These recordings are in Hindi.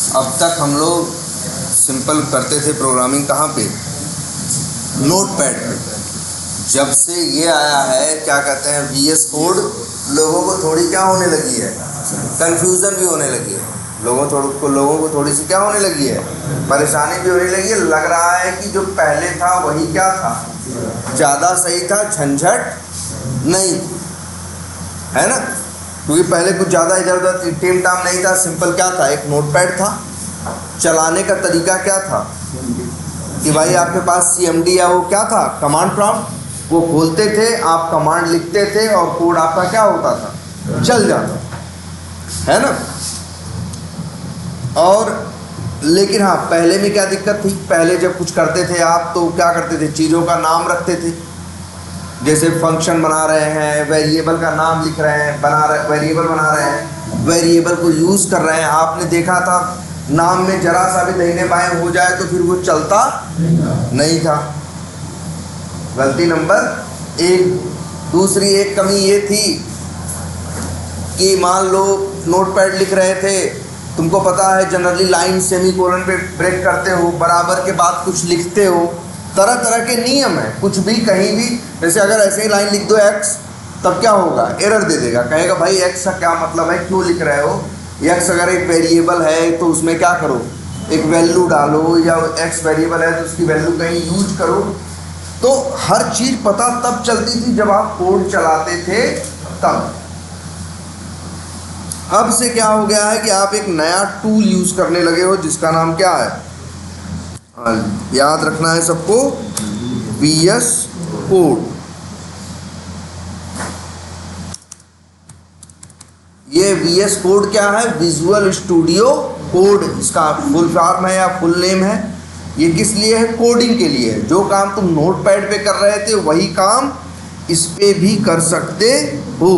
अब तक हम लोग सिंपल करते थे प्रोग्रामिंग कहाँ पे, नोटपैड पे। जब से ये आया है क्या कहते हैं VS कोड, लोगों को थोड़ी क्या होने लगी है, कंफ्यूजन भी होने लगी है। लोगों को थोड़ी सी क्या होने लगी है, परेशानी भी होने लगी है। लग रहा है कि जो पहले था वही क्या था, ज़्यादा सही था, झंझट नहीं है ना। क्योंकि पहले कुछ ज़्यादा इधर उधर टेम टाम नहीं था, सिंपल क्या था, एक नोटपैड था। चलाने का तरीका क्या था कि भाई आपके पास CMD या वो क्या था, कमांड प्रॉम्प्ट, वो खोलते थे, आप कमांड लिखते थे और कोड आपका क्या होता था, चल जाता है ना। और लेकिन हाँ, पहले में क्या दिक्कत थी, पहले जब कुछ करते थे आप तो क्या करते थे, चीज़ों का नाम रखते थे। जैसे फंक्शन बना रहे हैं, वेरिएबल का नाम लिख रहे हैं, वेरिएबल बना रहे हैं, वेरिएबल को यूज़ कर रहे हैं। आपने देखा था नाम में जरा सा भी दाहिने बाएं हो जाए तो फिर वो चलता नहीं था। गलती नंबर 1। दूसरी एक कमी ये थी कि मान लो नोटपैड लिख रहे थे, तुमको पता है जनरली लाइन सेमीकोलन पे ब्रेक करते हो, बराबर के बाद कुछ लिखते हो, तरह तरह के नियम है। कुछ भी कहीं भी, जैसे अगर ऐसे ही लाइन लिख दो x, तब क्या होगा, एरर दे देगा, कहेगा भाई x का क्या मतलब है, क्यों लिख रहे हो। x अगर एक वेरिएबल है तो उसमें क्या करो, एक वैल्यू डालो, या x वेरिएबल है तो उसकी वैल्यू कहीं यूज करो। तो हर चीज़ पता तब चलती थी जब आप कोड चलाते थे तब। अब से क्या हो गया है कि आप एक नया टूल यूज़ करने लगे हो जिसका नाम क्या है, याद रखना है सबको, VS कोड। ये VS कोड क्या है, विजुअल स्टूडियो कोड, इसका फुल फॉर्म है या फुल नेम है। ये किस लिए है, कोडिंग के लिए है। जो काम तुम नोटपैड पे कर रहे थे वही काम इस पे भी कर सकते हो,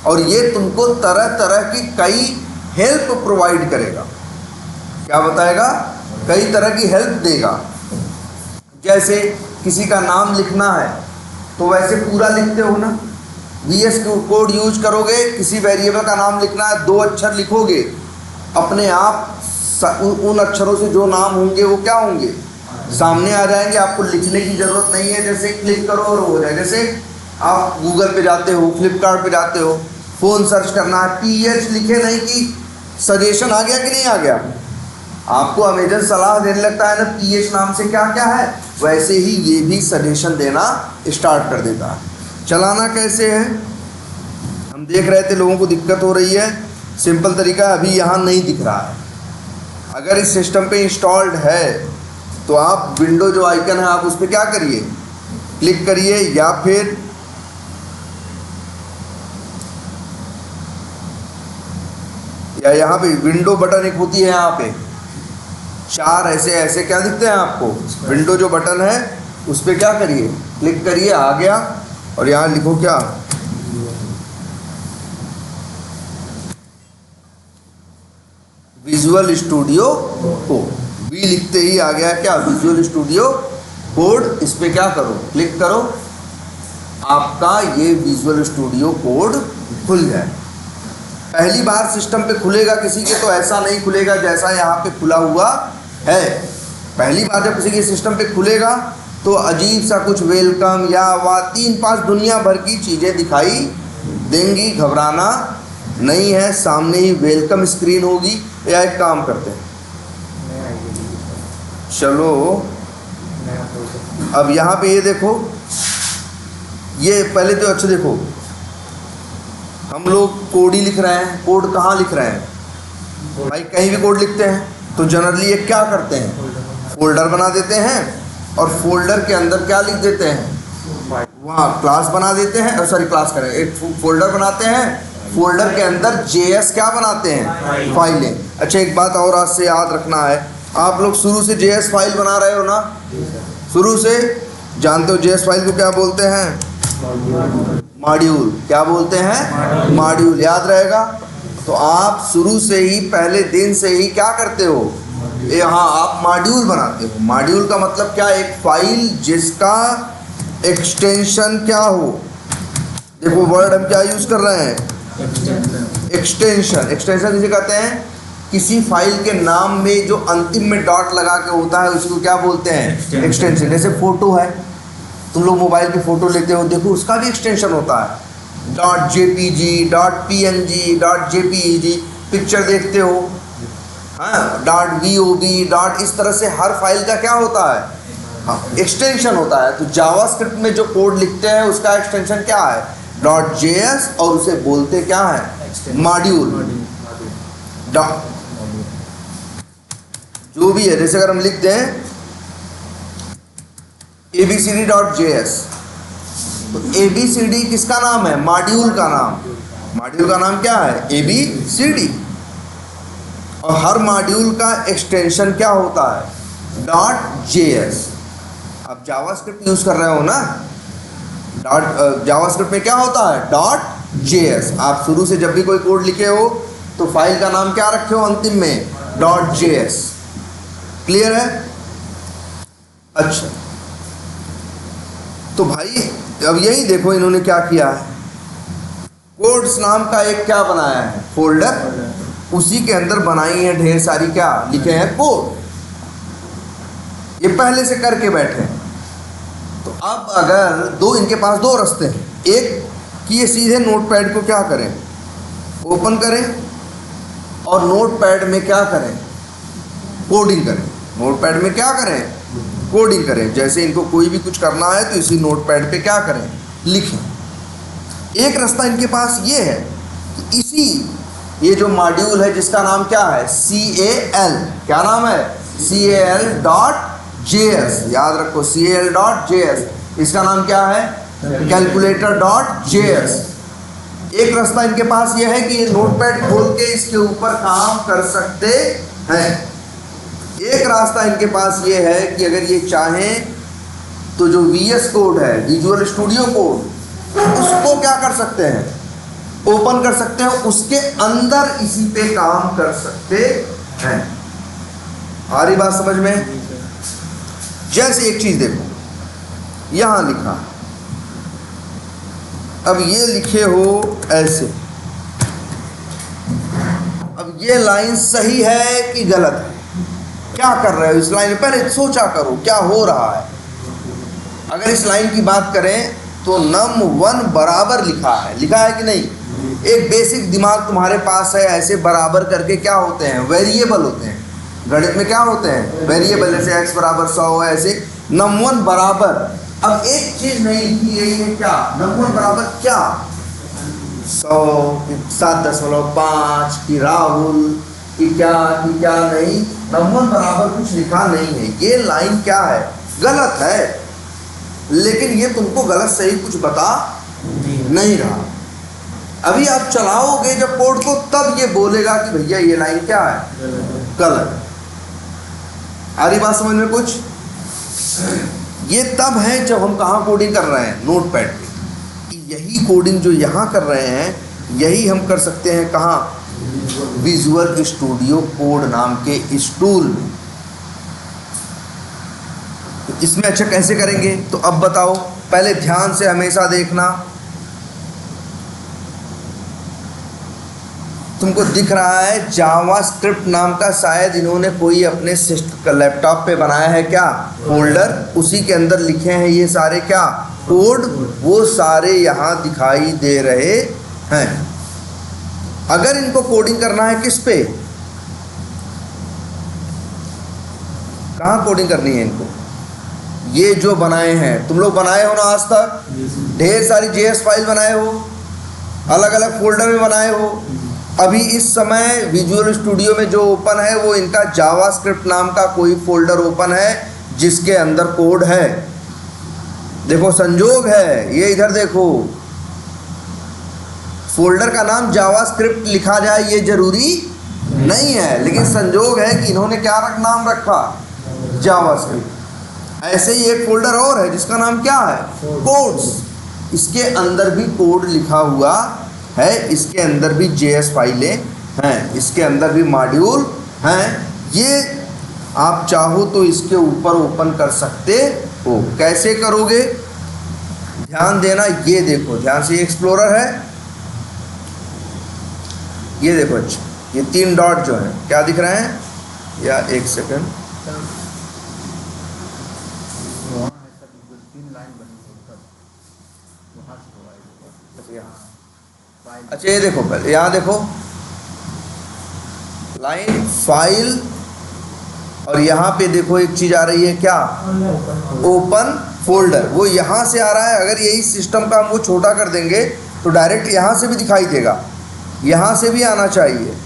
और ये तुमको तरह तरह की कई हेल्प प्रोवाइड करेगा। क्या बताएगा, कई तरह की हेल्प देगा। जैसे किसी का नाम लिखना है तो वैसे पूरा लिखते हो ना, VS कोड यूज करोगे, किसी वेरिएबल का नाम लिखना है, 2 अक्षर लिखोगे, अपने आप उन अक्षरों से जो नाम होंगे वो क्या होंगे, सामने आ जाएंगे। आपको लिखने की ज़रूरत नहीं है, जैसे क्लिक करो और हो जाए। जैसे आप गूगल पे जाते हो, फ्लिपकार्ट पे जाते हो, फ़ोन सर्च करना है, PH लिखे नहीं कि सजेशन आ गया कि नहीं आ गया। आपको अमेजन सलाह देने लगता है ना, PH नाम से क्या क्या है, वैसे ही ये भी सजेशन देना स्टार्ट कर देता है। चलाना कैसे है, हम देख रहे थे लोगों को दिक्कत हो रही है। सिंपल तरीका अभी यहाँ नहीं दिख रहा है। अगर इस सिस्टम पे इंस्टॉल्ड है तो आप विंडो जो आइकन है आप उस पर क्या करिए, क्लिक करिए, या फिर यहाँ पे विंडो बटन एक होती है, यहाँ पे 4 ऐसे ऐसे क्या दिखते हैं आपको, विंडो जो बटन है उस पर क्या करिए, क्लिक करिए, आ गया। और यहाँ लिखो क्या, विजुअल स्टूडियो कोड। भी लिखते ही आ गया क्या, विजुअल स्टूडियो कोड। इस पर क्या करो, क्लिक करो, आपका ये विजुअल स्टूडियो कोड खुल जाए। पहली बार सिस्टम पे खुलेगा किसी के तो ऐसा नहीं खुलेगा जैसा यहाँ पे खुला हुआ है। पहली बार जब किसी के सिस्टम पे खुलेगा तो अजीब सा कुछ वेलकम या 3-5 दुनिया भर की चीज़ें दिखाई देंगी। घबराना नहीं है, सामने ही वेलकम स्क्रीन होगी। या एक काम करते हैं, चलो अब यहाँ पे ये देखो, ये पहले तो अच्छा देखो, हम लोग कोड ही लिख रहे हैं। कोड कहाँ लिख रहे हैं भाई, कहीं भी कोड लिखते हैं तो जनरली ये क्या करते हैं, फोल्डर बना देते हैं, और फोल्डर के अंदर क्या लिख देते हैं, वहाँ क्लास बना देते हैं, सॉरी क्लास करें, एक फोल्डर बनाते हैं, फोल्डर के अंदर JS क्या बनाते हैं, फाइलें। अच्छा एक बात और आज से याद रखना है, आप लोग शुरू से JS फाइल बना रहे हो ना, शुरू से जानते हो JS फाइल को क्या बोलते हैं, मॉड्यूल। क्या बोलते हैं, मॉड्यूल, याद रहेगा। तो आप शुरू से ही पहले दिन से ही क्या करते हो, यहाँ आप मॉड्यूल बनाते हो। मॉड्यूल का मतलब क्या, एक फाइल जिसका एक्सटेंशन क्या हो। देखो वर्ड हम क्या यूज़ कर रहे हैं, एक्सटेंशन। एक्सटेंशन जिसे कहते हैं किसी फाइल के नाम में जो अंतिम में डॉट लगा के होता है उसको क्या बोलते हैं? एक्सटेंशन। जैसे फोटो है, तुम लोग मोबाइल पे फोटो लेते हो, देखो उसका भी एक्सटेंशन होता है, .jpg, .png, .jpeg। पिक्चर देखते हो, हाँ, .vob, इस तरह से हर फाइल का क्या होता है? हाँ, एक्सटेंशन होता है। तो जावास्क्रिप्ट में जो कोड लिखते हैं उसका एक्सटेंशन क्या है? .js, और उसे बोलते क्या है? मॉड्यूल। जो भी है, जैसे अगर हम लिखते हैं abcd.js, तो abcd किसका नाम है? मॉड्यूल का नाम। मॉड्यूल का नाम क्या है? abcd। और हर मॉड्यूल का एक्सटेंशन क्या होता है? .js। अब जावास्क्रिप्ट यूज कर रहे हो ना, जावास्क्रिप्ट में क्या होता है? .js। आप शुरू से जब भी कोई कोड लिखे हो तो फाइल का नाम क्या रखे हो अंतिम में? .js। क्लियर है? अच्छा, तो भाई अब यही देखो इन्होंने क्या किया है, कोड्स नाम का एक क्या बनाया है? फोल्डर। उसी के अंदर बनाई है ढेर सारी क्या लिखे हैं? कोड। ये पहले से करके बैठे हैं। तो अब अगर इनके पास दो रास्ते हैं, एक कि ये सीधे नोटपैड को क्या करें? ओपन करें, और नोटपैड में क्या करें? कोडिंग करें। नोटपैड में क्या करें? कोडिंग करें। जैसे इनको कोई भी कुछ करना है तो इसी नोटपैड पे क्या करें? लिखें। एक रास्ता इनके पास ये है कि ये जो मॉड्यूल है जिसका नाम क्या है? CAL। क्या नाम है? CAL.js। याद रखो, CAL.js। इसका नाम क्या है? calculator.js। एक रास्ता इनके पास ये है कि ये नोटपैड खोल के इसके ऊपर काम कर सकते हैं। एक रास्ता इनके पास ये है कि अगर ये चाहें तो जो VS कोड है, विजुअल स्टूडियो कोड, उसको क्या कर सकते हैं? ओपन कर सकते हैं, उसके अंदर इसी पे काम कर सकते हैं। आ रही बात समझ में? जैसे एक चीज देखो, यहां लिखा, अब ये लिखे हो ऐसे, अब ये लाइन सही है कि गलत है? क्या कर रहे हो इस लाइन में? पहले सोचा करो क्या हो रहा है। अगर इस लाइन की बात करें तो num1 बराबर लिखा है कि नहीं? एक बेसिक दिमाग तुम्हारे पास है, ऐसे बराबर करके क्या होते हैं? वेरिएबल होते हैं। गणित में क्या होते हैं? वेरिएबल। जैसे x बराबर 100 है, ऐसे num1 बराबर। अब एक चीज नहीं लिखी गई है, क्या? num1 बराबर क्या? 100 की 7.5 की राहुल की क्या नहीं, num1 बराबर कुछ लिखा नहीं है। ये लाइन क्या है? गलत है। लेकिन ये तुमको गलत सही कुछ बता नहीं रहा। अभी आप चलाओगे जब कोड को, तब ये बोलेगा कि भैया ये लाइन क्या है? गलत। आ रही बात समझ में कुछ? ये तब है जब हम कहाँ कोडिंग कर रहे हैं? नोटपैड पे। यही कोडिंग जो यहाँ कर रहे हैं, यही हम कर सकते हैं कहाँ? विजुअल स्टूडियो कोड नाम के इस टूल में। तो इसमें अच्छा कैसे करेंगे? तो अब बताओ, पहले ध्यान से हमेशा देखना। तुमको दिख रहा है जावास्क्रिप्ट नाम का, शायद इन्होंने कोई अपने लैपटॉप पे बनाया है क्या? फोल्डर। उसी के अंदर लिखे हैं ये सारे क्या? कोड। वो सारे यहाँ दिखाई दे रहे हैं। अगर इनको कोडिंग करना है किस पे? कहाँ कोडिंग करनी है इनको? ये जो बनाए हैं, तुम लोग बनाए हो ना आज तक, ढेर सारी JS फाइल बनाए हो, अलग अलग फोल्डर में बनाए हो। अभी इस समय विजुअल स्टूडियो में जो ओपन है वो इनका जावास्क्रिप्ट नाम का कोई फोल्डर ओपन है जिसके अंदर कोड है। देखो संजोग है, ये इधर देखो, फोल्डर का नाम जावास्क्रिप्ट लिखा जाए ये जरूरी नहीं है, लेकिन संजोग है कि इन्होंने क्या नाम रखा? जावास्क्रिप्ट। ऐसे ही एक फोल्डर और है जिसका नाम क्या है? कोड्स। इसके अंदर भी कोड लिखा हुआ है, इसके अंदर भी JS फाइलें हैं, इसके अंदर भी मॉड्यूल हैं। ये आप चाहो तो इसके ऊपर ओपन कर सकते हो। कैसे करोगे? ध्यान देना, ये देखो ध्यान से, एक्सप्लोरर है, ये देखो। अच्छा, ये 3 डॉट जो हैं क्या दिख रहे हैं, या एक सेकंड, अच्छा ये देखो, पहले यहाँ देखो लाइन फाइल, और यहाँ पे देखो एक चीज आ रही है क्या, ओपन फोल्डर, वो यहाँ से आ रहा है। अगर यही सिस्टम का हम वो छोटा कर देंगे तो डायरेक्ट यहाँ से भी दिखाई देगा, यहाँ से भी आना चाहिए।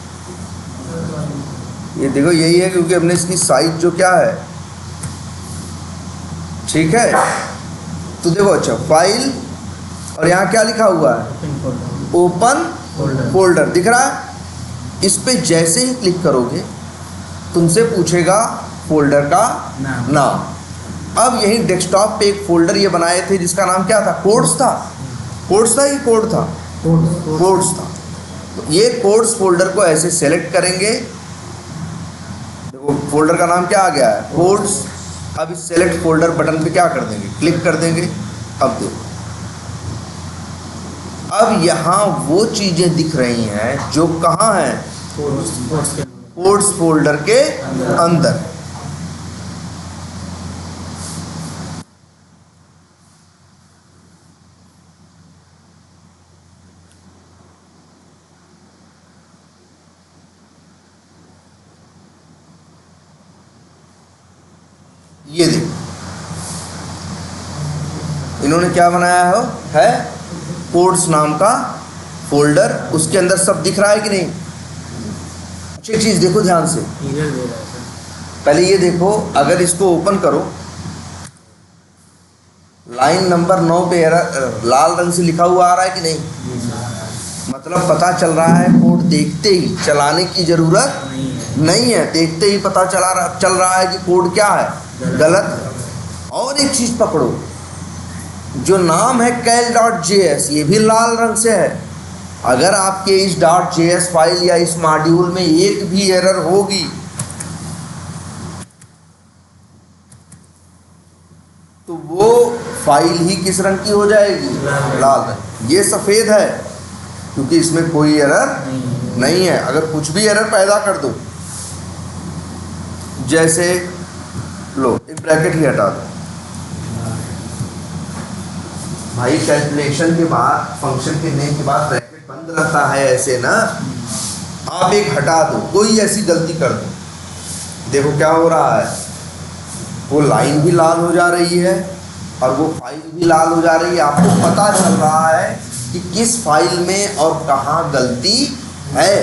ये देखो यही है, क्योंकि हमने इसकी साइज जो क्या है, ठीक है। तो देखो अच्छा फाइल, और यहाँ क्या लिखा हुआ है, ओपन फोल्डर दिख रहा है। इस पे जैसे ही क्लिक करोगे तुमसे पूछेगा फोल्डर का नाम। अब यही डेस्कटॉप पे एक फोल्डर ये बनाए थे जिसका नाम क्या था, कोड्स था, कोड्स था, ये कोड था, कोड्स था। तो ये कोड्स फोल्डर को ऐसे सेलेक्ट करेंगे, देखो फोल्डर का नाम क्या आ गया है, कोड्स। अब इस सेलेक्ट फोल्डर बटन पे क्या कर देंगे, क्लिक कर देंगे। अब देखो, अब यहाँ वो चीजें दिख रही हैं जो कहाँ हैं, कोड्स फोल्डर के अंदर। ये देखो इन्होंने क्या बनाया है कोड्स नाम का फोल्डर, उसके अंदर सब दिख रहा है कि नहीं। अच्छी चीज देखो ध्यान से, पहले ये देखो, अगर इसको ओपन करो, लाइन नंबर 9 पे लाल रंग से लिखा हुआ आ रहा है कि नहीं, मतलब पता चल रहा है कोड देखते ही, चलाने की जरूरत नहीं है, देखते ही पता चल रहा है कि कोड क्या है, गलत। और एक चीज पकड़ो, जो नाम है cal.js, ये भी लाल रंग से है। अगर आपके इस .js फाइल या इस मॉड्यूल में एक भी एरर होगी तो वो फाइल ही किस रंग की हो जाएगी, लाल रंग। ये सफ़ेद है क्योंकि इसमें कोई एरर नहीं है। अगर कुछ भी एरर पैदा कर दो, जैसे लो एक ब्रैकेट ही हटा दो भाई, कैलकुलेशन के बाद, फंक्शन के नेम के बाद ब्रैकेट बंद रहता है ऐसे ना, आप एक हटा दो, कोई ऐसी गलती कर दो, देखो क्या हो रहा है, वो लाइन भी लाल हो जा रही है और वो फाइल भी लाल हो जा रही है। आपको पता चल रहा है कि किस फाइल में और कहाँ गलती है।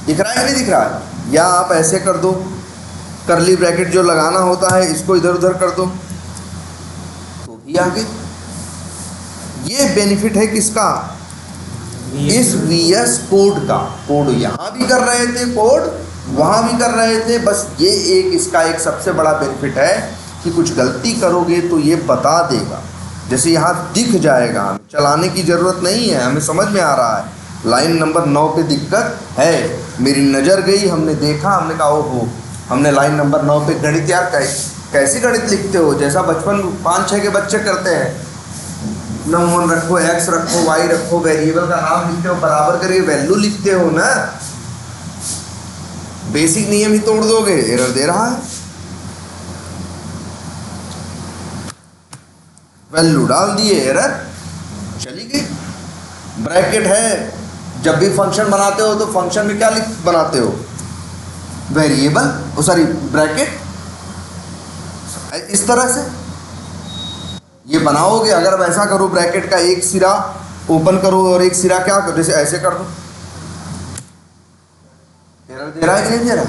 दिख रहा है कि नहीं दिख रहा है। या आप ऐसे कर दो, कर्ली ब्रैकेट जो लगाना होता है इसको इधर उधर कर दो तो भी आगे। ये बेनिफिट है किसका, इस VS कोड का। कोड यहाँ भी कर रहे थे, कोड वहाँ भी कर रहे थे, बस ये एक इसका एक सबसे बड़ा बेनिफिट है कि कुछ गलती करोगे तो ये बता देगा। जैसे यहाँ दिख जाएगा, हमें चलाने की ज़रूरत नहीं है, हमें समझ में आ रहा है लाइन नंबर 9 पे दिक्कत है, मेरी नज़र गई, हमने देखा, हमने कहा ओहो, हमने लाइन नंबर 9 पे गणित, यार कैसी गणित लिखते हो, जैसा बचपन 5-6 के बच्चे करते हैं, नंबर रखो, x रखो, y रखो, वेरिएबल का नाम लिखते हो, बराबर करके वैल्यू लिखते हो ना, बेसिक नियम ही तोड़ दोगे, एरर दे रहा है। वैल्यू डाल दिए, एरर चली गई। ब्रैकेट है, जब भी फंक्शन बनाते हो तो फंक्शन में क्या बनाते हो, वेरिएबल, सॉरी ब्रैकेट, इस तरह से ये बनाओगे। अगर वैसा करो, ब्रैकेट का एक सिरा ओपन करो और एक सिरा क्या करो, जैसे ऐसे कर दो, एरर दे रहा है कि नहीं दे रहा।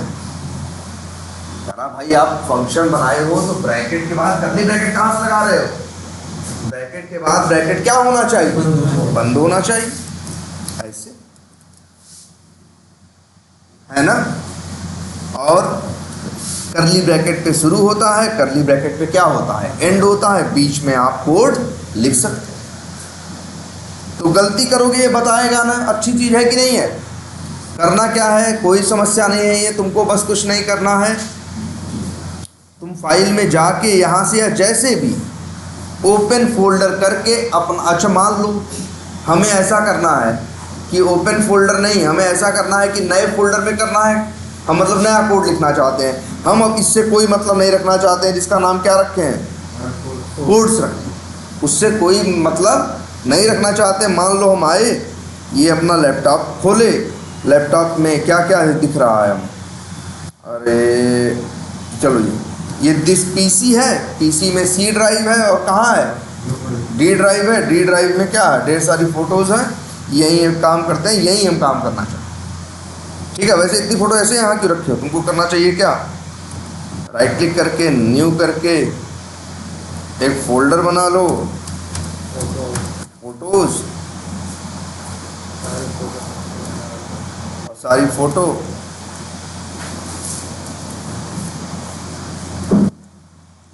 करा भाई, आप फंक्शन बनाए हो तो ब्रैकेट के बाद करली ब्रैकेट कहाँ से लगा रहे हो, ब्रैकेट के बाद ब्रैकेट क्या होना चाहिए, बंद होना चाहिए, ऐसे है ना। और कर्ली ब्रैकेट पे शुरू होता है, कर्ली ब्रैकेट पे क्या होता है, एंड होता है, बीच में आप कोड लिख सकते हैं। तो गलती करोगे ये बताएगा ना, अच्छी चीज़ है कि नहीं है। करना क्या है, कोई समस्या नहीं है, ये तुमको बस कुछ नहीं करना है, तुम फाइल में जाके यहाँ से या जैसे भी ओपन फोल्डर करके अपना, अच्छा मान लो हमें ऐसा करना है कि ओपन फोल्डर नहीं, हमें ऐसा करना है कि नए फोल्डर में करना है। हम मतलब नया कोड लिखना चाहते हैं, हम अब इससे कोई मतलब नहीं रखना चाहते हैं, जिसका नाम क्या रखे हैं, कोड्स रखें, उससे कोई मतलब नहीं रखना चाहते। मान लो हम आए, ये अपना लैपटॉप खोले, लैपटॉप में क्या क्या दिख रहा है, हम अरे चलो ये दिस पीसी है, पीसी में सी ड्राइव है और कहाँ है, डी ड्राइव है, डी ड्राइव में क्या है, ढेर सारी फ़ोटोज़ हैं, यहीं हम काम करते हैं, यहीं हम काम करना चाहते हैं। ठीक है, वैसे इतनी फ़ोटो ऐसे यहाँ क्यों रखे हो, तुमको करना चाहिए क्या, राइट क्लिक करके न्यू करके एक फ़ोल्डर बना लो, फ़ोटोज़ और सारी फ़ोटो,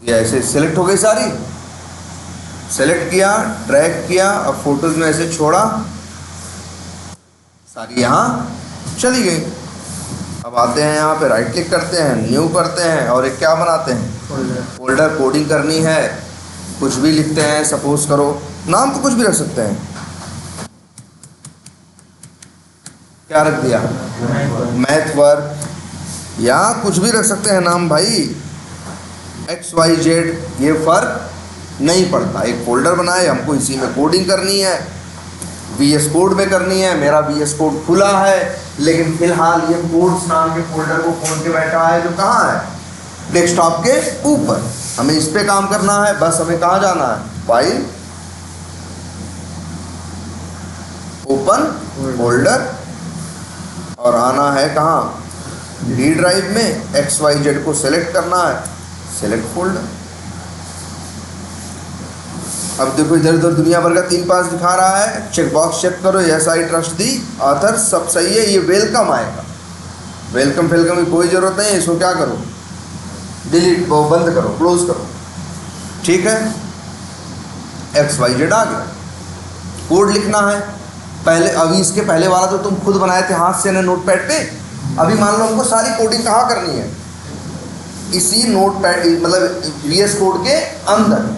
ये ऐसे सिलेक्ट हो गई सारी, सेलेक्ट किया, ड्रैग किया और फोटोज़ में ऐसे छोड़ा, सारी यहाँ चली गई। अब आते हैं यहाँ पे, राइट क्लिक करते हैं, न्यू करते हैं और एक क्या बनाते हैं, फोल्डर। कोडिंग करनी है, कुछ भी लिखते हैं, सपोज करो नाम तो कुछ भी रख सकते हैं, क्या रख दिया, मैथ वर्क, या कुछ भी रख सकते हैं नाम भाई, XYZ, ये फ़र्क नहीं पड़ता। एक फ़ोल्डर बनाए, हमको इसी में कोडिंग करनी है, VS कोड में करनी है। मेरा VS कोड खुला है, लेकिन फ़िलहाल ये कोड्स नाम के फ़ोल्डर को खोल के बैठा है, जो कहाँ है, डेस्कटॉप के ऊपर। हमें इस पे काम करना है, बस हमें कहाँ जाना है, फाइल, ओपन फोल्डर, और आना है कहाँ, डी ड्राइव में, XYZ को सेलेक्ट करना है, सेलेक्ट फोल्डर। अब देखो इधर उधर दुनिया भर का 3-5 दिखा रहा है, चेक बॉक्स चेक करो, yes I trust the author, सब सही है। ये वेलकम आएगा, वेलकम फेलकम की कोई ज़रूरत नहीं है, इसको क्या करो, डिलीट, वो बंद करो, क्लोज करो। ठीक है, XYZ आ गया। कोड लिखना है, पहले अभी इसके पहले वाला तो तुम खुद बनाए थे हाथ से ना नोटपैड पे, अभी मान लो हमको सारी कोडिंग कहाँ करनी है, इसी नोटपैड मतलब VS कोड के अंदर।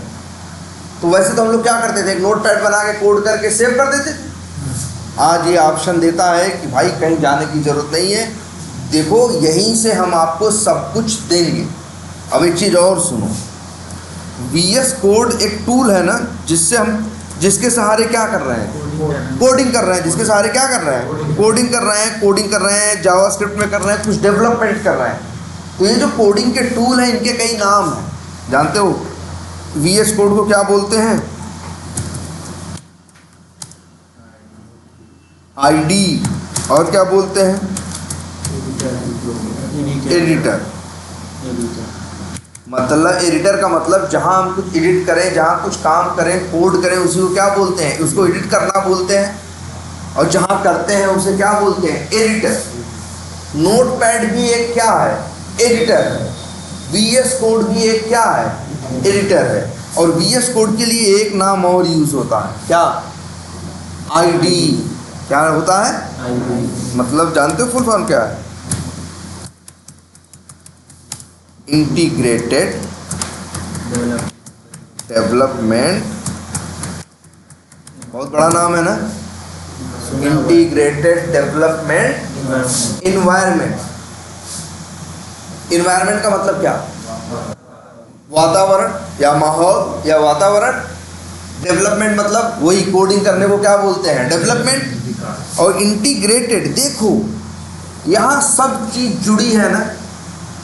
तो वैसे तो हम लोग क्या करते थे, एक नोटपैड बना के कोड करके सेव कर देते थे। आज ये ऑप्शन देता है कि भाई कहीं जाने की ज़रूरत नहीं है, देखो यहीं से हम आपको सब कुछ देंगे। अब एक चीज़ और सुनो, VS कोड एक टूल है ना, जिससे हम, जिसके सहारे क्या कर रहे हैं, कोडिंग कर रहे हैं, जिसके सहारे क्या कर रहे हैं, कोडिंग कर रहे हैं, कोडिंग कर रहे हैं, जावास्क्रिप्ट में कर रहे हैं, कुछ डेवलपमेंट कर रहे हैं। तो ये जो कोडिंग के टूल हैं, इनके कई नाम हैं, जानते हो VS कोड को क्या बोलते हैं, ID, और क्या बोलते हैं, एडिटर। मतलब एडिटर का मतलब जहां हम कुछ एडिट करें, जहां कुछ काम करें, कोड करें, उसी को क्या बोलते हैं, उसको एडिट करना बोलते हैं। और जहां करते हैं उसे क्या बोलते हैं, एडिटर। नोटपैड भी एक क्या है, एडिटर है। VS कोड भी एक क्या है, एडिटर है। और VS कोड के लिए एक नाम और यूज होता है, क्या, ID। क्या होता है, मतलब जानते हो फुल फॉर्म क्या है, इंटीग्रेटेड डेवलपमेंट, बहुत बड़ा नाम है ना, इंटीग्रेटेड डेवलपमेंट इन्वायरमेंट। इन्वायरमेंट का मतलब क्या, वातावरण या माहौल या वातावरण। डेवलपमेंट मतलब वही कोडिंग करने को क्या बोलते हैं, डेवलपमेंट। और इंटीग्रेटेड, देखो यहाँ सब चीज़ जुड़ी है ना,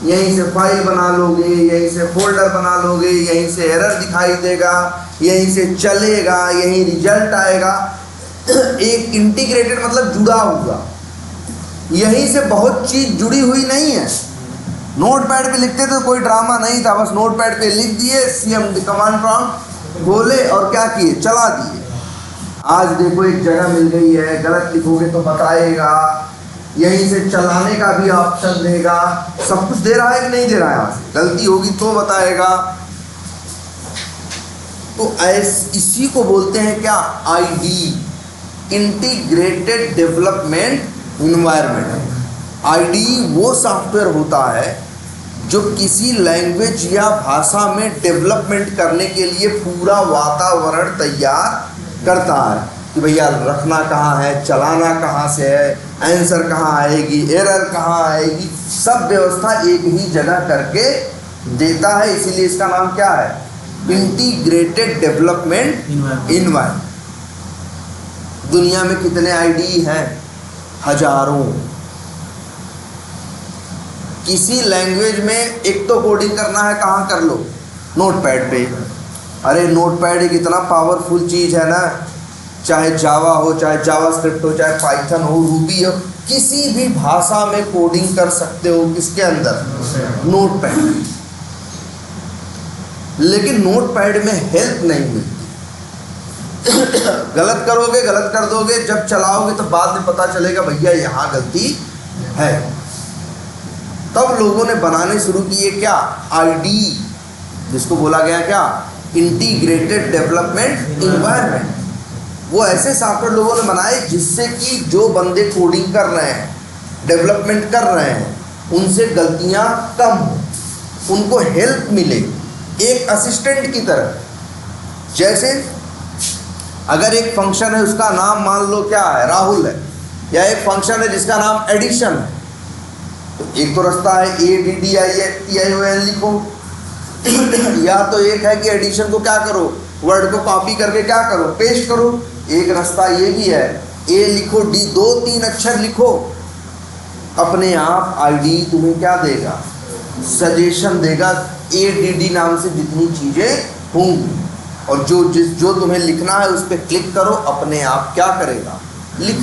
यहीं से फाइल बना लोगे, यहीं से फोल्डर बना लोगे, यहीं से एरर दिखाई देगा, यहीं से चलेगा, यहीं रिजल्ट आएगा। एक इंटीग्रेटेड मतलब जुड़ा हुआ, यहीं से बहुत चीज़ जुड़ी हुई नहीं है। नोटपैड पे लिखते थे कोई ड्रामा नहीं था, बस नोटपैड पे लिख दिए, CM कमांड प्रॉम्प्ट बोले और क्या किए, चला दिए। आज देखो एक जगह मिल गई है, गलत लिखोगे तो बताएगा, यहीं से चलाने का भी ऑप्शन देगा, सब कुछ दे रहा है कि नहीं दे रहा है, यहाँ से गलती होगी तो बताएगा। तो इसी को बोलते हैं क्या, ID, integrated development environment. ID वो सॉफ्टवेयर होता है जो किसी लैंग्वेज या भाषा में डेवलपमेंट करने के लिए पूरा वातावरण तैयार करता है। कि भैया रखना कहाँ है, चलाना कहाँ से है, आंसर कहाँ आएगी, एरर कहाँ आएगी, सब व्यवस्था एक ही जगह करके देता है। इसीलिए इसका नाम क्या है, इंटीग्रेटेड डेवलपमेंट इन्वायरमेंट। दुनिया में कितने आईडी हैं, हजारों। किसी लैंग्वेज में एक तो कोडिंग करना है, कहाँ कर लो, नोटपैड पे। अरे नोटपैड एक इतना पावरफुल चीज़ है ना, चाहे जावा हो, चाहे जावास्क्रिप्ट हो, चाहे पाइथन हो, रूबी हो, किसी भी भाषा में कोडिंग कर सकते हो। किसके अंदर, नोटपैड। लेकिन नोटपैड में हेल्प नहीं मिलती। गलत करोगे, गलत कर दोगे, जब चलाओगे तो बाद में पता चलेगा भैया यहाँ गलती है। तब लोगों ने बनाने शुरू किए क्या, आईडी, जिसको बोला गया क्या, इंटीग्रेटेड डेवलपमेंट इन्वायरमेंट। वो ऐसे सॉफ्टवेयर लोगों ने बनाए जिससे कि जो बंदे कोडिंग कर रहे हैं, डेवलपमेंट कर रहे हैं, उनसे गलतियां कम हो, उनको हेल्प मिले, एक असिस्टेंट की तरह। जैसे अगर एक फंक्शन है, उसका नाम मान लो क्या है, राहुल है, या एक फंक्शन है जिसका नाम एडिशन है, तो एक तो रास्ता है ADDION लिखो, या तो एक है कि एडिशन को क्या करो, वर्ड को कॉपी करके क्या करो, पेस्ट करो। एक रास्ता ये भी है, A लिखो, D, 2-3 अक्षर लिखो, अपने आप आईडी तुम्हें क्या देगा, सजेशन देगा, ADD नाम से जितनी चीज़ें होंगी, और जो तुम्हें लिखना है उस पर क्लिक करो, अपने आप क्या करेगा, लिख।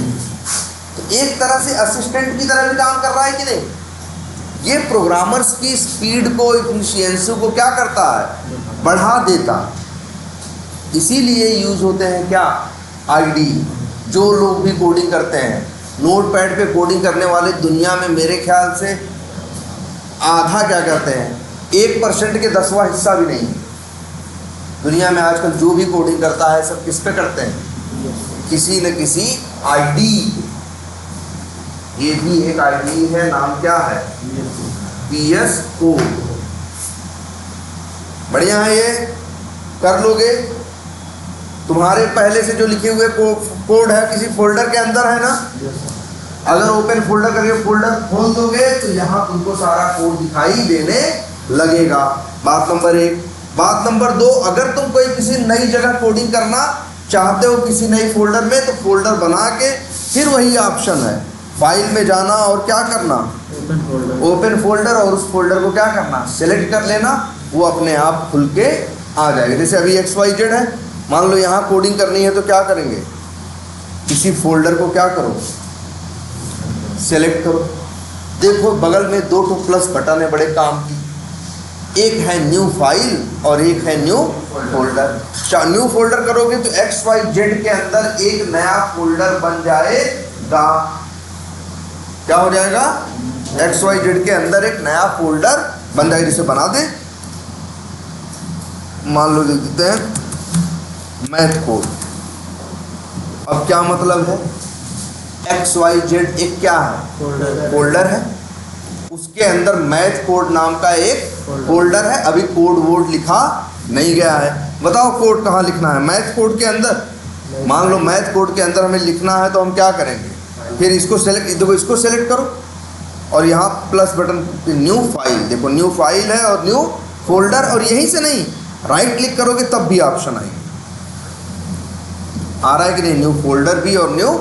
तो एक तरह से असिस्टेंट की तरह भी काम कर रहा है कि नहीं। ये प्रोग्रामर्स की स्पीड को, एफिशिएंसी को क्या करता है, बढ़ा देता। इसीलिए यूज़ होते हैं क्या, आईडी। जो लोग भी कोडिंग करते हैं, नोटपैड पे कोडिंग करने वाले दुनिया में मेरे ख्याल से आधा क्या करते हैं, 1% के 10वां हिस्सा भी नहीं। दुनिया में आजकल जो भी कोडिंग करता है सब किस पे करते हैं, किसी न किसी आईडी। ये भी एक आईडी है, नाम क्या है, VS कोड। बढ़िया है, ये कर लोगे। तुम्हारे पहले से जो लिखे हुए कोड है किसी फोल्डर के अंदर है ना, अगर ओपन फोल्डर करके फोल्डर खोल दोगे तो यहाँ तुमको सारा कोड दिखाई देने लगेगा। बात नंबर 1। बात नंबर 2, अगर तुम कोई किसी नई जगह कोडिंग करना चाहते हो किसी नई फोल्डर में, तो फोल्डर बना के फिर वही ऑप्शन है, फाइल में जाना और क्या करना, ओपन फोल्डर, और उस फोल्डर को क्या करना, सेलेक्ट कर लेना, वो अपने आप खुल के आ जाएगा। जैसे अभी XYZ है, मान लो यहाँ कोडिंग करनी है तो क्या करेंगे, किसी फोल्डर को क्या करो, सेलेक्ट करो। देखो बगल में 2 प्लस बटन है बड़े काम की, एक है न्यू फाइल और एक है न्यू फोल्डर। न्यू फोल्डर करोगे तो XYZ के अंदर एक नया फोल्डर बन जाएगा। क्या हो जाएगा, XYZ के अंदर एक नया फोल्डर बन जाएगा। जिसे बना दे, मान लो लिख देते हैं मैथ कोड। अब क्या मतलब है, XYZ एक क्या है, फोल्डर है, उसके अंदर मैथ कोड नाम का एक फोल्डर है। अभी कोड वोड लिखा नहीं गया है। बताओ कोड कहाँ लिखना है, मैथ कोड के अंदर। मान लो मैथ कोड के अंदर हमें लिखना है तो हम क्या करेंगे, फिर इसको सेलेक्ट, देखो इसको सेलेक्ट करो और यहाँ प्लस बटन, न्यू फाइल, देखो न्यू फाइल है और न्यू फोल्डर, और यहीं से नहीं राइट क्लिक करोगे तब भी ऑप्शन आएगी। आ रहा है कि नहीं, न्यू फोल्डर भी और न्यू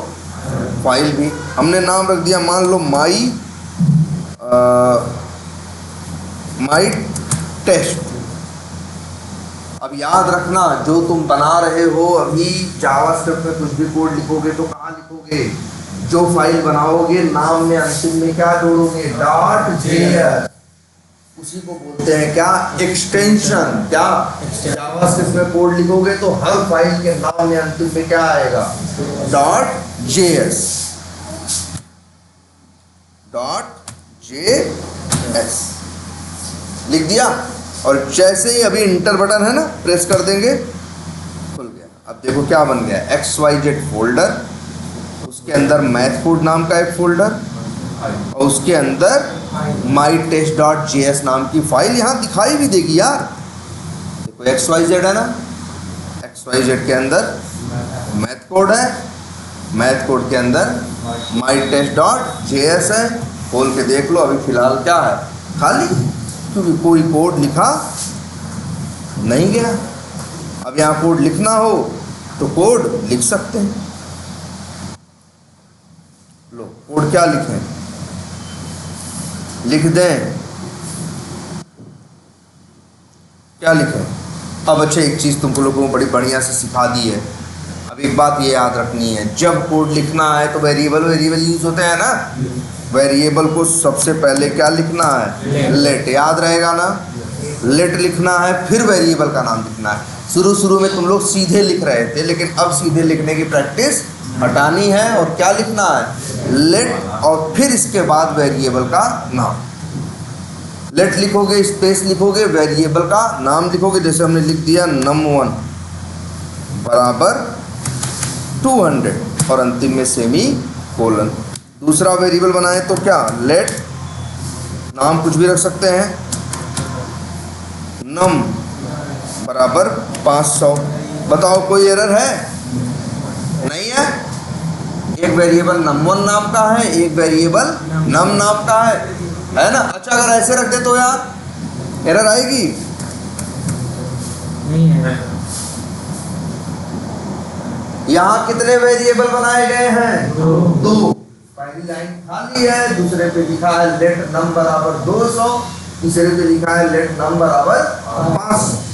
फाइल भी। हमने नाम रख दिया, मान लो माई टेस्ट। अब याद रखना, जो तुम बना रहे हो अभी जावास्क्रिप्ट में कुछ भी कोड लिखोगे तो कहाँ लिखोगे, जो फाइल बनाओगे नाम में अंतिम में क्या जोड़ोगे, .js। उसी को बोलते हैं क्या, एक्सटेंशन। क्या, जावास्क्रिप्ट में कोड लिखोगे तो हर फाइल के नाम में अंतिम में क्या आएगा, .js। .js लिख दिया, और जैसे ही अभी इंटर बटन है ना, प्रेस कर देंगे, खुल गया। अब देखो क्या बन गया, XYZ फोल्डर, उसके अंदर मैथ कोड नाम का एक फोल्डर, और उसके अंदर mytest.js नाम की फाइल यहाँ दिखाई भी देगी यार। देखो XYZ है ना, XYZ के अंदर मैथ कोड कोड है, मैथ कोड के अंदर mytest.js है, खोल के देख लो। अभी फ़िलहाल क्या है, खाली, क्योंकि कोई कोड लिखा नहीं गया। अब यहाँ कोड लिखना हो तो कोड लिख सकते हैं। लो कोड क्या लिखें, लिख दें, क्या लिखें। अब अच्छा एक चीज़ तुमको लोगों को बड़ी बढ़िया से सिखा दी है। अब एक बात ये याद रखनी है, जब कोड लिखना है तो वेरिएबल यूज होते हैं ना। वेरिएबल को सबसे पहले क्या लिखना है, लेट, याद रहेगा ना। लेट लिखना है, फिर वेरिएबल का नाम लिखना है। शुरू में तुम लोग सीधे लिख रहे थे, लेकिन अब सीधे लिखने की प्रैक्टिस हटानी है और क्या लिखना है, लेट, और फिर इसके बाद वेरिएबल का नाम। लेट लिखोगे, स्पेस लिखोगे, वेरिएबल का नाम लिखोगे। जैसे हमने लिख दिया num1 बराबर 200 और अंतिम में सेमी कोलन। दूसरा वेरिएबल बनाए तो क्या, लेट, नाम कुछ भी रख सकते हैं, num बराबर 500। बताओ कोई एरर है, नहीं है। एक वेरिएबल num1 नाम का है, एक वेरिएबल num नाम का है ना। अच्छा अगर ऐसे रख दे तो यार एरर आएगी, नहीं है। यहाँ कितने वेरिएबल बनाए गए हैं, दो। पहली लाइन खाली है, दूसरे पे लिखा है लेट num बराबर 200, तीसरे पे लिखा है लेट num बराबर 500।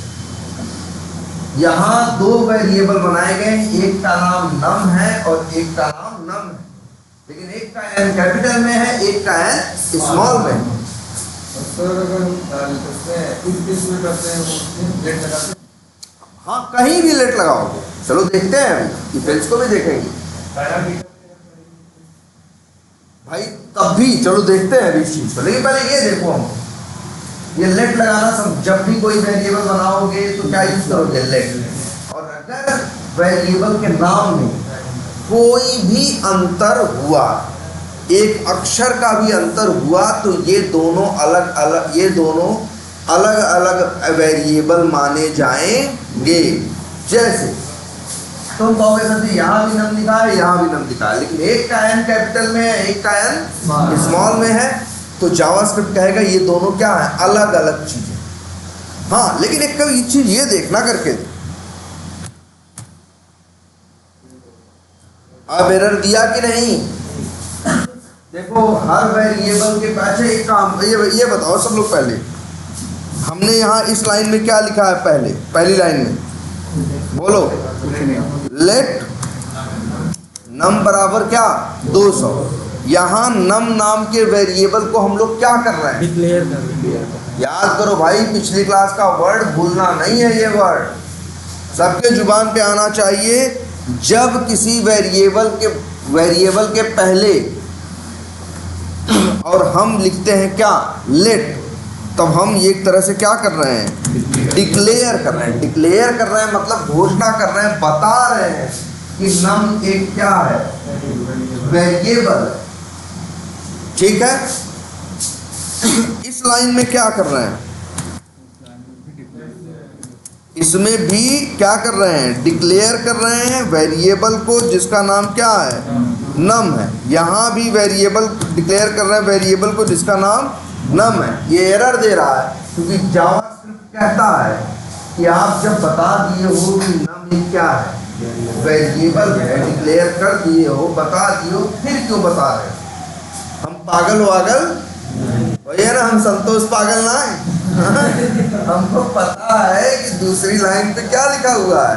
यहाँ दो वेरिएबल बनाए गए, एक का नाम num है और एक का नाम num है, लेकिन एक का n कैपिटल में है, एक का n स्मॉल में है। हाँ कहीं भी लेट लगाओगे, चलो देखते हैं अभी, इफेक्ट्स को भी देखेंगे भाई, तब भी चलो देखते हैं अभी इस चीज को। लेकिन पहले ये देखो, हम ये लेट लगाना सब, जब भी कोई वेरिएबल बनाओगे तो क्या यूज करोगे, लेट। और अगर वेरिएबल के नाम में कोई भी अंतर हुआ, एक अक्षर का भी अंतर हुआ, तो ये दोनों अलग अलग वेरिएबल माने जाएंगे। जैसे तुम कहोगे सर जी यहाँ भी num लिखा है, यहाँ भी num लिखा है, लेकिन एक का n कैपिटल में है, एक का n स्मॉल में है, तो जावास्क्रिप्ट कहेगा ये दोनों क्या है, अलग अलग चीजें। हाँ लेकिन एक कभी चीज ये देखना करके, अब एरर दिया कि नहीं। देखो हर वेरिएबल के पीछे एक काम, ये बताओ सब लोग, पहले हमने यहाँ इस लाइन में क्या लिखा है, पहली लाइन में बोलो, लेट num बराबर क्या 200। यहाँ num नाम के वेरिएबल को हम लोग क्या कर रहे हैं, डिक्लेयर कर रहे हैं। याद करो भाई, पिछली क्लास का वर्ड भूलना नहीं है, ये वर्ड सबके जुबान पे आना चाहिए। जब किसी वेरिएबल के पहले और हम लिखते हैं क्या, लेट, तब हम एक तरह से क्या कर रहे हैं, डिक्लेयर कर रहे हैं। डिक्लेयर कर रहे हैं मतलब घोषणा कर रहे हैं, बता रहे हैं कि num एक क्या है, वेरिएबल। ठीक है, इस लाइन में क्या कर रहे हैं, इसमें भी क्या कर रहे हैं, डिक्लेयर कर रहे हैं वेरिएबल को जिसका नाम क्या है, num है। यहाँ भी वेरिएबल डिक्लेयर कर रहे हैं वेरिएबल को जिसका नाम num है। ये एरर दे रहा है क्योंकि जावास्क्रिप्ट कहता है कि आप जब बता दिए हो कि num एक क्या है, वेरिएबल है, डिक्लेयर कर दिए हो, बता दिए हो, फिर क्यों बता रहे हो। हम पागल वही है ना, हम संतोष पागल ना है। हमको पता है कि दूसरी लाइन पे क्या लिखा हुआ है,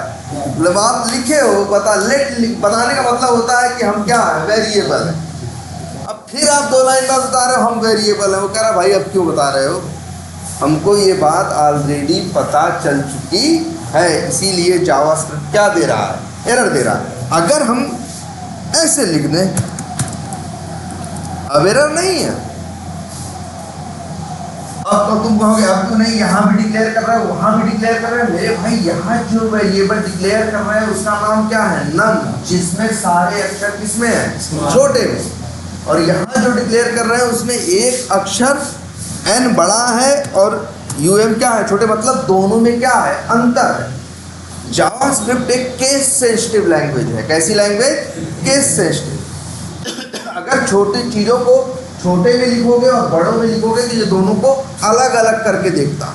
मतलब आप लिखे हो, बताने का मतलब होता है कि हम क्या है, वेरिएबल है। अब फिर आप दो लाइन बाद बता रहे हो हम वेरिएबल है, वो कह रहा भाई अब क्यों बता रहे हो, हमको ये बात ऑलरेडी पता चल चुकी है, इसीलिए जावास्क्रिप्ट क्या दे रहा है, एरर दे रहा है। अगर हम ऐसे लिख दें, अब एरर नहीं है। अब तो तुम कहोगे अब क्यों नहीं, यहाँ भी डिक्लेयर कर रहा है, वहां भी डिक्लेयर कर रहा है। मेरे भाई यहाँ जो वेरिएबल डिक्लेयर कर रहा है उसका नाम क्या है, num, जिसमें सारे अक्षर किसमें है, छोटे में। और यहाँ जो डिक्लेयर कर रहे हैं उसमें एक अक्षर n बड़ा है और um क्या है, छोटे, मतलब दोनों में क्या है, अंतर है। जावास्क्रिप्ट एक केस सेंसिटिव लैंग्वेज है। कैसी लैंग्वेज? Case sensitive. अगर छोटी चीज़ों को छोटे में लिखोगे और बड़ों में लिखोगे तो ये दोनों को अलग अलग करके देखता।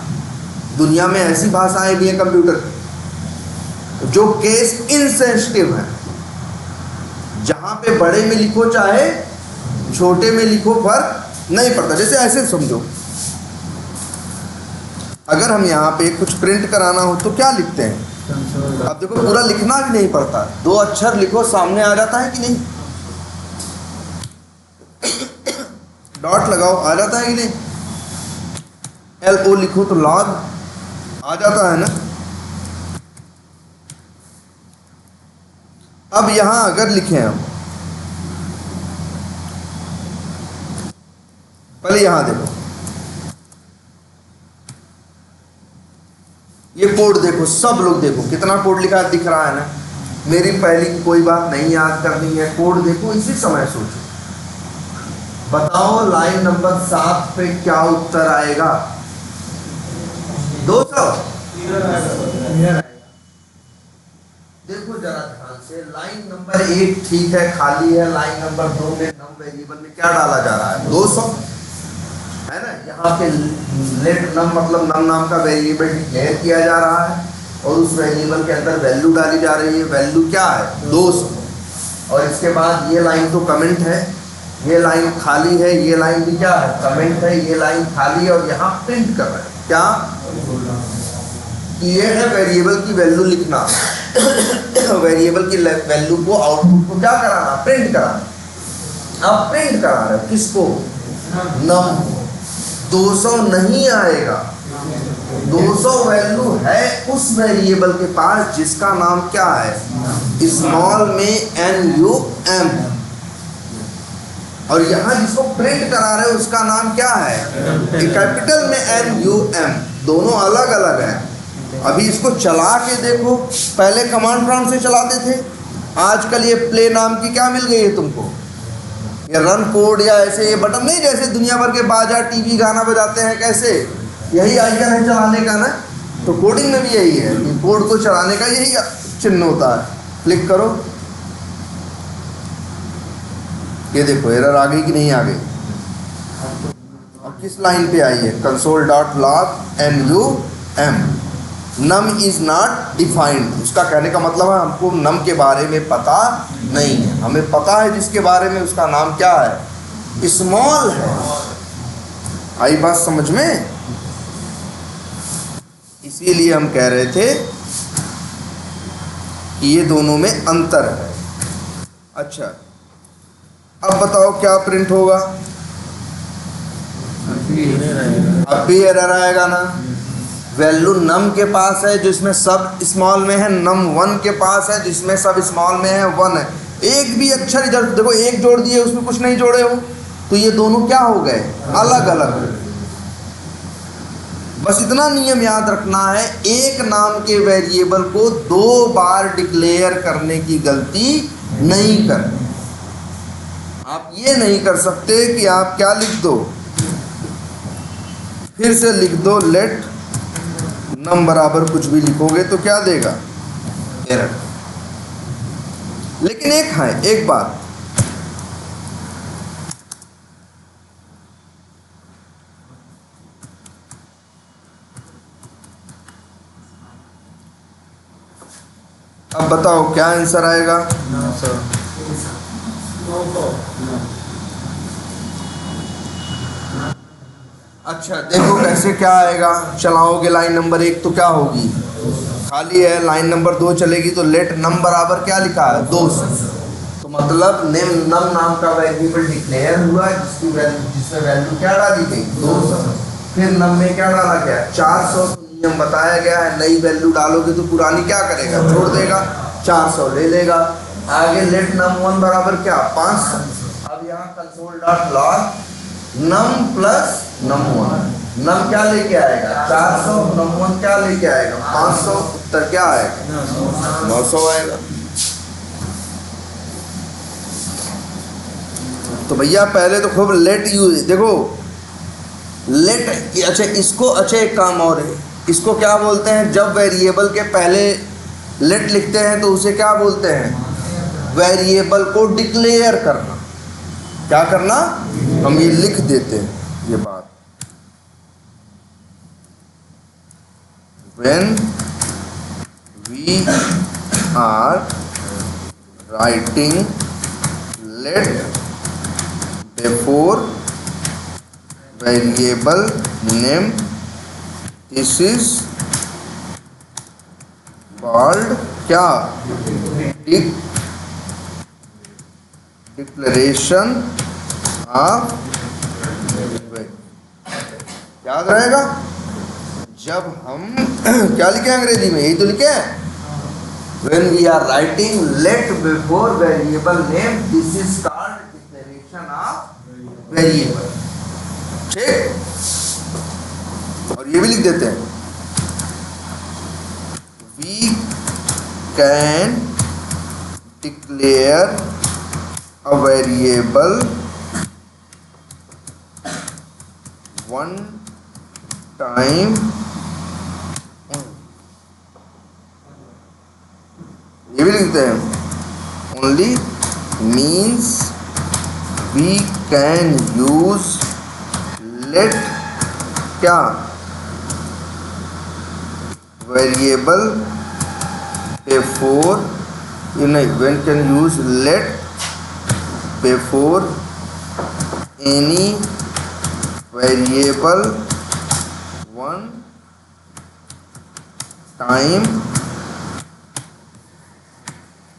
दुनिया में ऐसी भाषाएं भी हैं कंप्यूटर की जो केस इनसेंसिटिव है, जहाँ पे बड़े में लिखो चाहे छोटे में लिखो फर्क नहीं पड़ता। जैसे ऐसे समझो, अगर हम यहाँ पे कुछ प्रिंट कराना हो तो क्या लिखते हैं? अब देखो पूरा लिखना भी नहीं पड़ता, 2 अक्षर लिखो सामने आ जाता है कि नहीं? डॉट लगाओ आ जाता है कि नहीं? LO लिखो तो लॉग आ जाता है ना। अब यहां अगर लिखें हम, पहले यहां देखो, ये कोड देखो, सब लोग देखो कितना कोड लिखा दिख रहा है ना। मेरी पहली कोई बात नहीं याद करनी है, कोड देखो इसी समय सोचो। बताओ लाइन नंबर 7 पे क्या उत्तर आएगा? 200। देखो जरा ध्यान से, लाइन नंबर 1 ठीक है, खाली है। लाइन नंबर 2 में नम वेरिएबल में क्या डाला जा रहा है? 200 है ना। यहाँ पे लेट नम मतलब नम नाम का वेरिएबल डिक्लेयर किया जा रहा है और उस वेरिएबल के अंदर वैल्यू डाली जा रही है। वैल्यू क्या है? 200। और इसके बाद ये लाइन तो कमेंट है, ये लाइन खाली है, ये लाइन भी क्या है? कमेंट है। ये लाइन खाली है और यहाँ प्रिंट कर रहा है क्या? ये है वेरिएबल की वैल्यू लिखना। वेरिएबल की वैल्यू को आउटपुट को क्या कराना? प्रिंट कराना। अब प्रिंट करा रहे किसको? नम। 200 नहीं आएगा। 200 वैल्यू है उस वेरिएबल के पास जिसका नाम क्या है? स्मॉल में NUM। और यहाँ जिसको प्रिंट करा रहे उसका नाम क्या है? कैपिटल में NUM। दोनों अलग अलग हैं। अभी इसको चला के देखो, पहले कमांड प्रॉम्प्ट से चलाते थे, आजकल ये प्ले नाम की क्या मिल गई है तुमको? ये रन कोड या ऐसे ये बटन नहीं, जैसे दुनिया भर के बाजा टीवी गाना बजाते हैं कैसे, यही आइकन है चलाने का ना। तो कोडिंग में भी यही है कि कोड को चलाने का यही चिन्ह होता है। क्लिक करो, ये देखो एरर आ गई कि नहीं आ गई? और किस लाइन पे आई है? console.log NUM num is not defined. उसका कहने का मतलब है हमको नम के बारे में पता नहीं है, हमें पता है जिसके बारे में उसका नाम क्या है? स्मॉल है। आई बात समझ में? इसीलिए हम कह रहे थे कि ये दोनों में अंतर है। अच्छा, अब बताओ क्या प्रिंट होगा? अब भी एरर आएगा ना। वैल्यू नम के पास है जिसमें सब स्मॉल में है, नम 1 के पास है जिसमें सब स्मॉल में है, 1 है। एक भी अक्षर इधर देखो, एक जोड़ दिए उसमें कुछ नहीं जोड़े हो, तो ये दोनों क्या हो गए? अलग अलग। बस इतना नियम याद रखना है, एक नाम के वेरिएबल को 2 बार डिक्लेयर करने की गलती नहीं करनी। आप ये नहीं कर सकते कि आप क्या लिख दो, फिर से लिख दो लेट नम बराबर कुछ भी लिखोगे तो क्या देगा? एरर। लेकिन एक बात, अब बताओ क्या आंसर आएगा? अच्छा देखो कैसे क्या आएगा। चलाओगे लाइन नंबर 1 तो क्या होगी? खाली है। लाइन नंबर 2 चलेगी तो लेट नम बराबर क्या लिखा है? 200। तो मतलब नम नाम का वेरिएबल डिक्लेयर हुआ जिसमें वैल्यू क्या डाली गई? 200। फिर नम में क्या डाला गया? 400। नियम बताया गया है, नई वैल्यू डालोगे तो पुरानी क्या करेगा? छोड़ देगा, 400 ले लेगा। आगे लेट नम 1 बराबर क्या? 500। अब यहाँ console.log नम प्लस नम 1। नम क्या लेके आएगा? 400। नम 1 क्या लेके आएगा? 500। उत्तर क्या आएगा? 900 आएगा। तो भैया पहले तो खूब लेट यूज देखो, लेट। अच्छा इसको, अच्छा एक काम और है, इसको क्या बोलते हैं? जब वेरिएबल के पहले लेट लिखते हैं तो उसे क्या बोलते हैं? वेरिएबल को डिक्लेयर करना। क्या करना? हम ये लिख देते हैं ये बात। When we are writing let before variable name, this is called क्या? Declaration of. याद रहेगा जब हम क्या लिखे अंग्रेजी में? यही तो लिखे हैं, when we are writing let before variable name, this is called declaration of variable। ठीक, और ये भी लिख देते हैं, we can declare a variable one time, ये भी लिखते हैं, only means we can use let क्या? वेरिएबल before, नहीं, when can use let before any variable one time।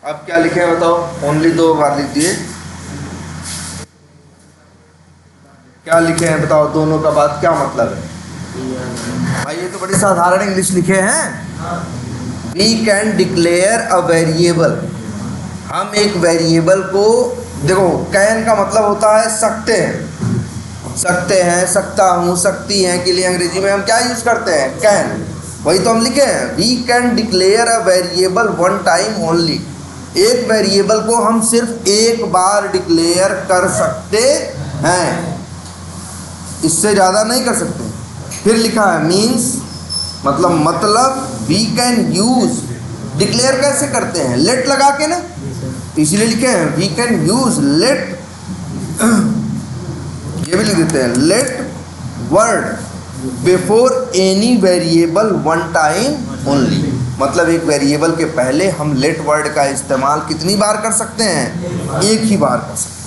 अब क्या लिखे हैं बताओ? ओनली 2 बार लिख दिए। क्या लिखे हैं बताओ? दोनों का बात क्या मतलब है भाई? ये तो बड़ी साधारण इंग्लिश लिखे हैं। We can declare a variable, हम एक वेरिएबल को, देखो कैन का मतलब होता है सकते हैं, सकते हैं, सकता हूँ, सकती हैं के लिए अंग्रेजी में हम क्या यूज करते हैं? कैन। वही तो हम लिखे हैं, we can declare a variable one time only, एक वेरिएबल को हम सिर्फ एक बार डिक्लेयर कर सकते हैं, इससे ज़्यादा नहीं कर सकते। फिर लिखा है मीन्स, मतलब वी कैन यूज, डिक्लेयर कैसे करते हैं? लेट लगा के ना, इसीलिए लिखे हैं वी कैन यूज लेट। ये भी लिख देते हैं, let word before any variable one time only, मतलब एक वेरिएबल के पहले हम लेट वर्ड का इस्तेमाल कितनी बार कर सकते हैं? एक ही बार कर सकते हैं।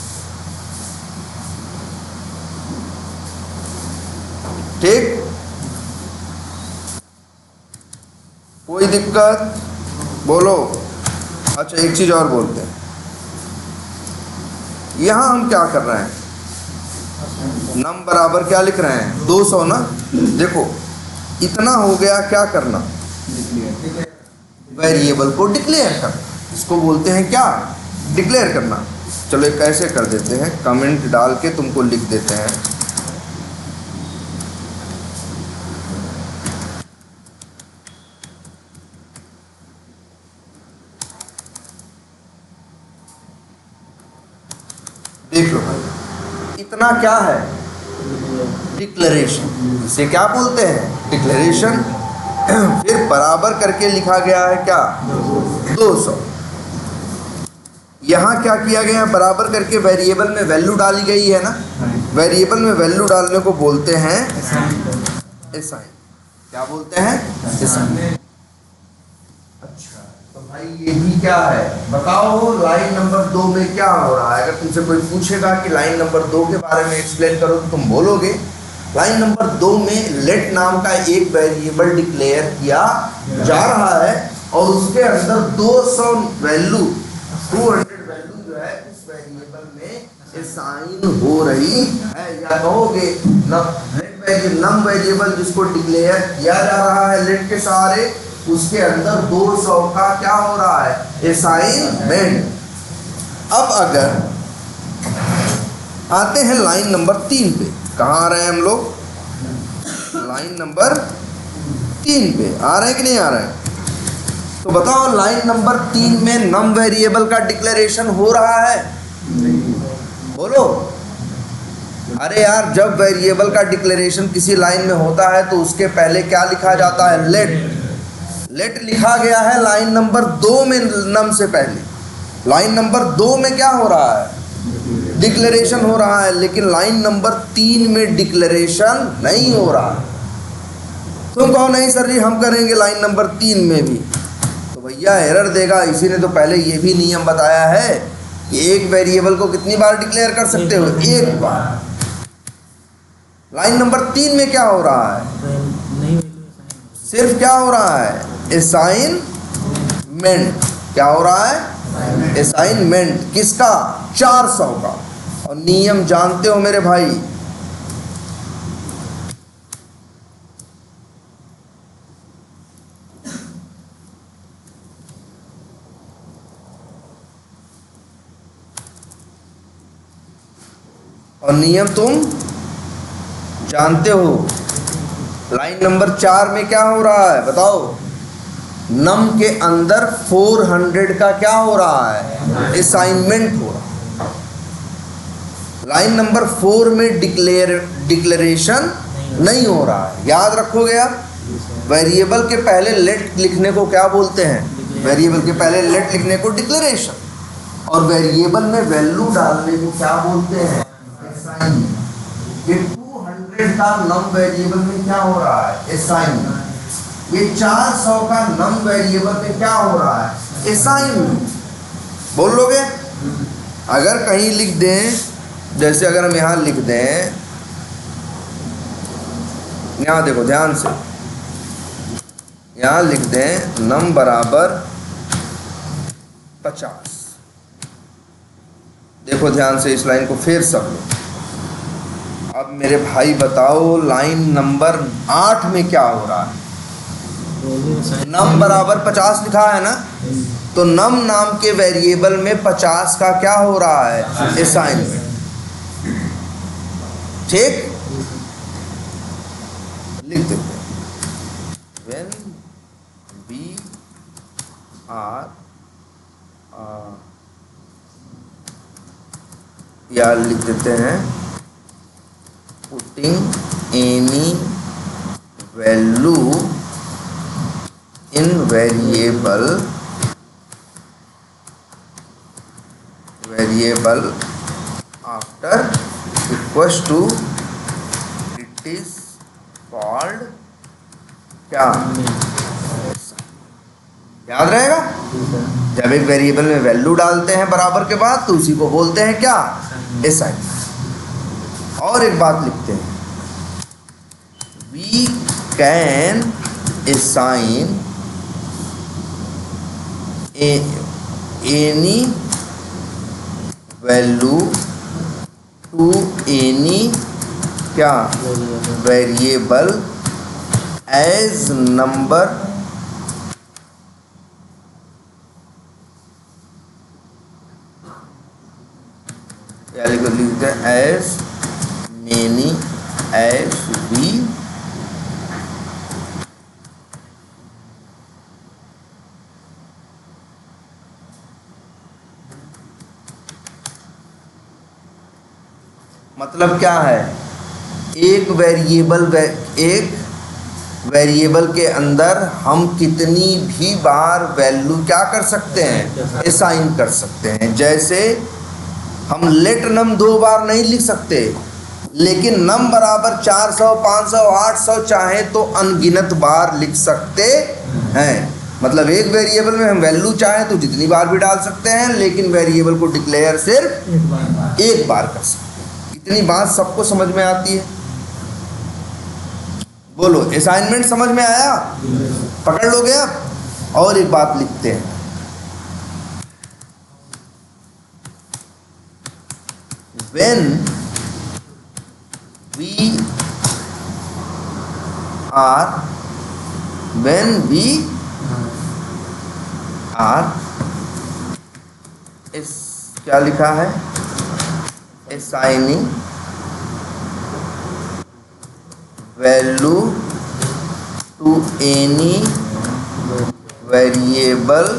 ठीक, कोई दिक्कत? बोलो। अच्छा एक चीज और बोलते हैं, यहां हम क्या कर रहे हैं? नम बराबर क्या लिख रहे हैं? 200 ना। देखो इतना हो गया, क्या करना? वेरिएबल को डिक्लेयर करना, इसको बोलते हैं क्या? डिक्लेयर करना। चलो एक ऐसे कर देते हैं, कमेंट डाल के तुमको लिख देते हैं, देख लो भाई, इतना क्या है? डिक्लेरेशन। इसे क्या बोलते हैं? डिक्लेरेशन। फिर बराबर करके लिखा गया है क्या? 200। यहाँ क्या किया गया है? बराबर करके वेरिएबल में वैल्यू डाली गई है ना, वेरिएबल में वैल्यू डालने को बोलते हैं असाइन। क्या बोलते हैं? असाइन। अच्छा तो भाई ये भी क्या है बताओ? लाइन नंबर 2 में क्या हो रहा है? अगर तुमसे कोई पूछेगा कि लाइन नंबर 2 के बारे में एक्सप्लेन करो तो तुम बोलोगे लाइन नंबर 2 में लेट नाम का एक वेरिएबल डिक्लेयर किया जा रहा है और उसके अंदर 200 वैल्यू, 200 वैल्यू जो है उस वेरिएबल में असाइन हो रही है। या कहोगे नम वेरिएबल जिसको डिक्लेयर किया जा रहा है लेट के सहारे, उसके अंदर 200 का क्या हो रहा है? असाइनमेंट। अब अगर आते हैं लाइन नंबर 3 पे, कहाँ आ रहे हैं हम लोग? लाइन नंबर 3 पे आ रहे हैं कि नहीं आ रहे हैं? तो बताओ लाइन नंबर 3 में नम वेरिएबल का डिक्लेरेशन हो रहा है? बोलो। अरे यार जब वेरिएबल का डिक्लेरेशन किसी लाइन में होता है तो उसके पहले क्या लिखा जाता है? लेट। लेट लिखा गया है लाइन नंबर 2 में नम से पहले, लाइन नंबर 2 में क्या हो रहा है, डिक्लेरेशन हो रहा है, लेकिन लाइन नंबर 3 में डिक्लेरेशन नहीं हो रहा है। तुम कहो नहीं सर जी हम करेंगे लाइन नंबर 3 में भी, तो भैया एरर देगा। इसी ने तो पहले ये भी नियम बताया है कि एक वेरिएबल को कितनी बार डिक्लेयर कर सकते हो, एक बार। लाइन नंबर 3 में क्या हो रहा है, सिर्फ क्या हो रहा है, असाइनमेंट। क्या हो रहा है, असाइनमेंट। किसका, 400 का। और नियम जानते हो मेरे भाई, और नियम तुम जानते हो। लाइन नंबर 4 में क्या हो रहा है बताओ, नम के अंदर 400 का क्या हो रहा है, असाइनमेंट हो रहा है। लाइन नंबर 4 में डिक्लेरेशन नहीं हो रहा है। याद रखोगे आप, वेरिएबल के पहले लेट लिखने को क्या बोलते हैं, वेरिएबल के पहले लेट लिखने को डिक्लेरेशन, और वेरिएबल में वैल्यू डालने को क्या बोलते हैं, असाइनमेंट। ये 200 का नम वेरिएबल में क्या हो रहा है, असाइनमेंट। ये 400 का नम वेरिएबल में क्या हो रहा है, असाइनमेंट। बोल लोगे, अगर कहीं लिख दें, जैसे अगर हम यहाँ लिख दें, यहाँ देखो ध्यान से, यहाँ लिख दें नम बराबर 50। देखो ध्यान से इस लाइन को फिर सब लो। अब मेरे भाई बताओ लाइन नंबर 8 में क्या हो रहा है, नम बराबर 50 लिखा है ना, तो नम नाम के वेरिएबल में 50 का क्या हो रहा है, असाइनमेंट। ठीक, लिख देते हैं, when we are या लिख देते हैं putting any value in variable after equals to, it is called क्या, याद रहेगा। जब एक वेरिएबल में वैल्यू डालते हैं बराबर के बाद तो उसी को बोलते हैं क्या, असाइन। और एक बात लिखते हैं, we can assign any value to any क्या, वेरिएबल as number या लिखते हैं as many as we मतलब क्या है, एक वेरिएबल के अंदर हम कितनी भी बार वैल्यू क्या कर सकते हैं, असाइन कर सकते हैं। जैसे हम लेट नम 2 बार नहीं लिख सकते, लेकिन नम बराबर 400, 500, 800 चाहे तो अनगिनत बार लिख सकते हैं। मतलब एक वेरिएबल में हम वैल्यू चाहे तो जितनी बार भी डाल सकते हैं, लेकिन वेरिएबल को डिक्लेयर सिर्फ एक बार कर सकते हैं। इतनी बात सबको समझ में आती है। बोलो, असाइनमेंट समझ में आया, पकड़ लोगे आप। और एक बात लिखते हैं, when we are इस क्या लिखा है, assigning value to any variable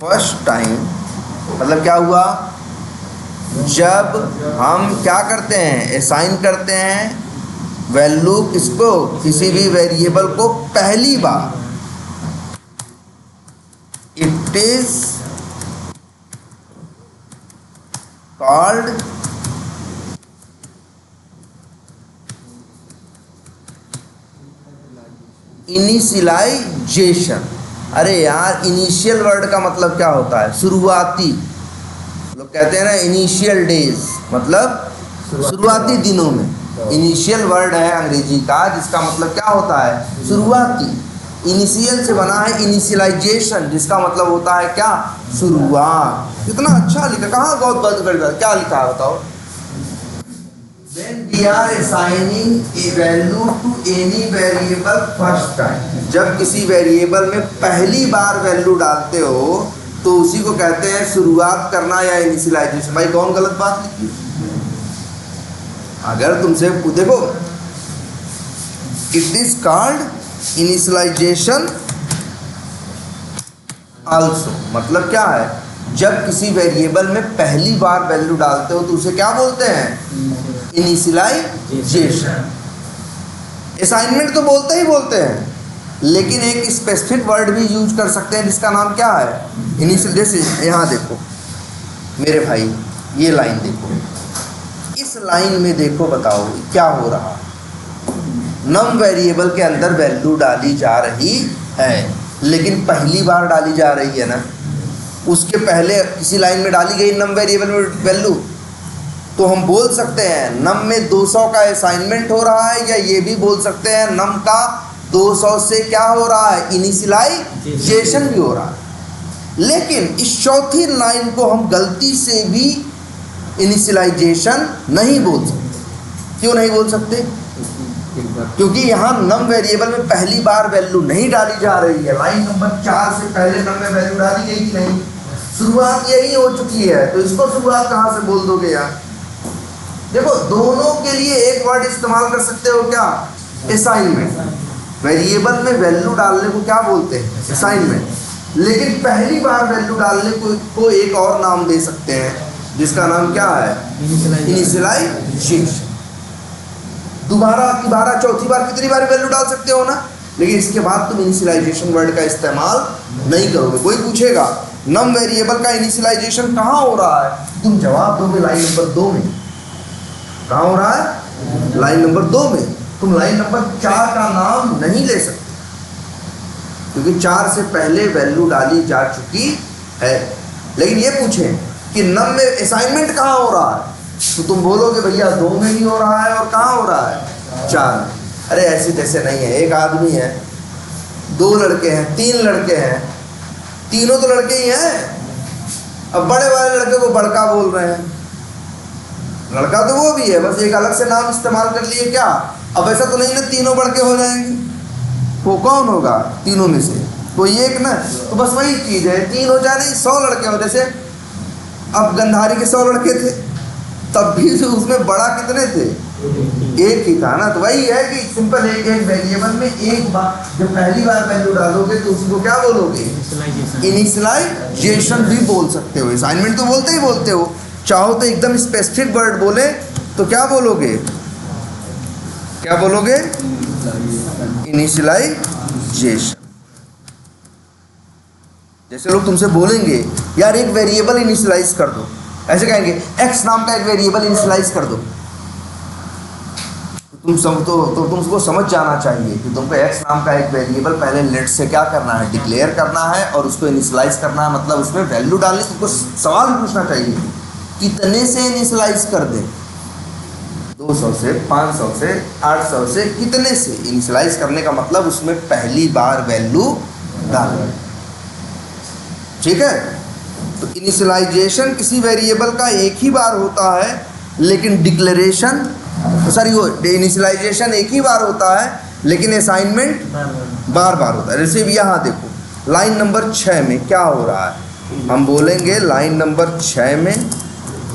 first time। मतलब क्या हुआ, जब हम क्या करते हैं, असाइन करते हैं वैल्यू किसको, किसी भी वेरिएबल को पहली बार, इट इज कॉल्ड इनिशियलाइजेशन। अरे यार, इनिशियल वर्ड का मतलब क्या होता है, शुरुआती। लोग कहते हैं ना इनिशियल डेज, मतलब शुरुआती दिनों में। इनिशियल वर्ड है अंग्रेजी का जिसका मतलब क्या होता है, शुरुआती। इनिशियल से बना है इनिशियलाइजेशन, जिसका मतलब होता है क्या, शुरुआत। कितना अच्छा लिखा, कहाँ बहुत बंद कर दिया, क्या लिखा है बताओ। When we are assigning a value to any variable first time, जब किसी वेरिएबल में पहली बार वैल्यू डालते हो तो उसी को कहते हैं शुरुआत करना या इनिशियलाइजेशन। भाई कौन गलत बात लिखी? अगर तुमसे देखो, it is called initialisation also, मतलब क्या है, जब किसी वेरिएबल में पहली बार वैल्यू डालते हो तो उसे क्या बोलते हैं, इनिशियलाइजेशन। असाइनमेंट तो बोलते ही बोलते हैं, लेकिन एक स्पेसिफिक वर्ड भी यूज कर सकते हैं जिसका नाम क्या है, इनिशियल। जैसे यहाँ देखो मेरे भाई, ये लाइन देखो, इस लाइन में देखो, बताओ क्या हो रहा है। नम वेरिएबल के अंदर वैल्यू डाली जा रही है, लेकिन पहली बार डाली जा रही है ना। उसके पहले किसी लाइन में डाली गई नम वेरिएबल में वैल्यू, तो हम बोल सकते हैं नम में 200 का असाइनमेंट हो रहा है, या ये भी बोल सकते हैं नम का 200 से क्या हो रहा है, इनिशियलाइजेशन भी हो रहा है। लेकिन इस चौथी लाइन को हम गलती से भी इनिशियलाइजेशन नहीं बोल सकते। क्यों नहीं बोल सकते? क्योंकि यहाँ नम वेरिएबल में पहली बार वैल्यू नहीं डाली जा रही है। लाइन नंबर 4 से पहले नम में वैल्यू डाली गई कि नहीं, शुरुआत यही हो चुकी है, तो इसको शुरुआत कहाँ से बोल दोगे यार। देखो, दोनों के लिए एक वर्ड इस्तेमाल कर सकते हो, क्या, असाइनमेंट। वेरिएबल में वैल्यू डालने को क्या बोलते हैं, असाइनमेंट। लेकिन पहली बार वैल्यू डालने को एक और नाम दे सकते हैं, जिसका नाम क्या है, इनिशियलाइजेशन। दोबारा चौथी बार कितनी बार वैल्यू डाल सकते हो ना, लेकिन इसके बाद तुम इनिशियलाइजेशन वर्ड का इस्तेमाल नहीं करोगे। कोई पूछेगा नम वेरिएबल का इनिशियलाइजेशन कहाँ हो रहा है, तुम जवाब दोगे लाइन नंबर 2 में। कहाँ हो रहा है, लाइन नंबर 2 में। तुम लाइन नंबर 4 का नाम नहीं ले सकते, क्योंकि 4 से पहले वैल्यू डाली जा चुकी है। लेकिन ये पूछें कि नम में असाइनमेंट कहाँ हो रहा है, तो तुम बोलोगे भैया 2 में ही हो रहा है, और कहाँ हो रहा है, 4 में। अरे ऐसे जैसे नहीं है, एक आदमी है, 2 लड़के हैं, 3 लड़के हैं, तीनों तो लड़के ही हैं। अब बड़े वाले लड़के को बड़का बोल रहे हैं, लड़का तो वो भी है, बस एक अलग से नाम इस्तेमाल कर लिए क्या। अब ऐसा तो नहीं ना तीनों बड़के हो जाएंगे, वो कौन होगा तीनों में से, कोई एक ना। तो बस वही चीज़ है, 3 हो जाए नहीं 100 लड़के हो। जैसे अब गंधारी के 100 लड़के थे, तब भी उसमें बड़ा कितने थे, एक ही था ना। तो वही है कि सिंपल एक वेरिएबल में एक बार जब पहली बार वैल्यू डालोगे तो उसको क्या बोलोगे, इनिशियलाइजेशन भी बोल सकते हो। असाइनमेंट तो बोलते ही बोलते हो, चाहो तो एकदम स्पेसिफिक वर्ड बोले तो क्या बोलोगे, क्या बोलोगे, इनिशियलाइजेशन। जैसे लोग तुमसे बोलेंगे यार एक वेरिएबल इनिशियलाइज कर दो, ऐसे कहेंगे एक्स नाम का एक वेरिएबल इनिशियलाइज कर दो, तो तुमको समझ जाना चाहिए कि तुमको एक्स नाम का एक वेरिएबल पहले लेट से क्या करना है, डिक्लेयर करना है, और उसको इनिशियलाइज करना है। मतलब उसमें वैल्यू डालनी, तुमको सवाल पूछना चाहिए कितने से इनिशियलाइज कर दे, 200 से, 500 से, 800 से, कितने से इनिशियलाइज करने का मतलब उसमें पहली बार वैल्यू डालना। ठीक है, तो इनिशियलाइजेशन किसी वेरिएबल का एक ही बार होता है, लेकिन डिक्लेरेशन वो इनिशियलाइजेशन एक ही बार होता है, लेकिन असाइनमेंट बार बार होता है। जैसे यहाँ देखो लाइन नंबर 6 में क्या हो रहा है, हम बोलेंगे लाइन नंबर 6 में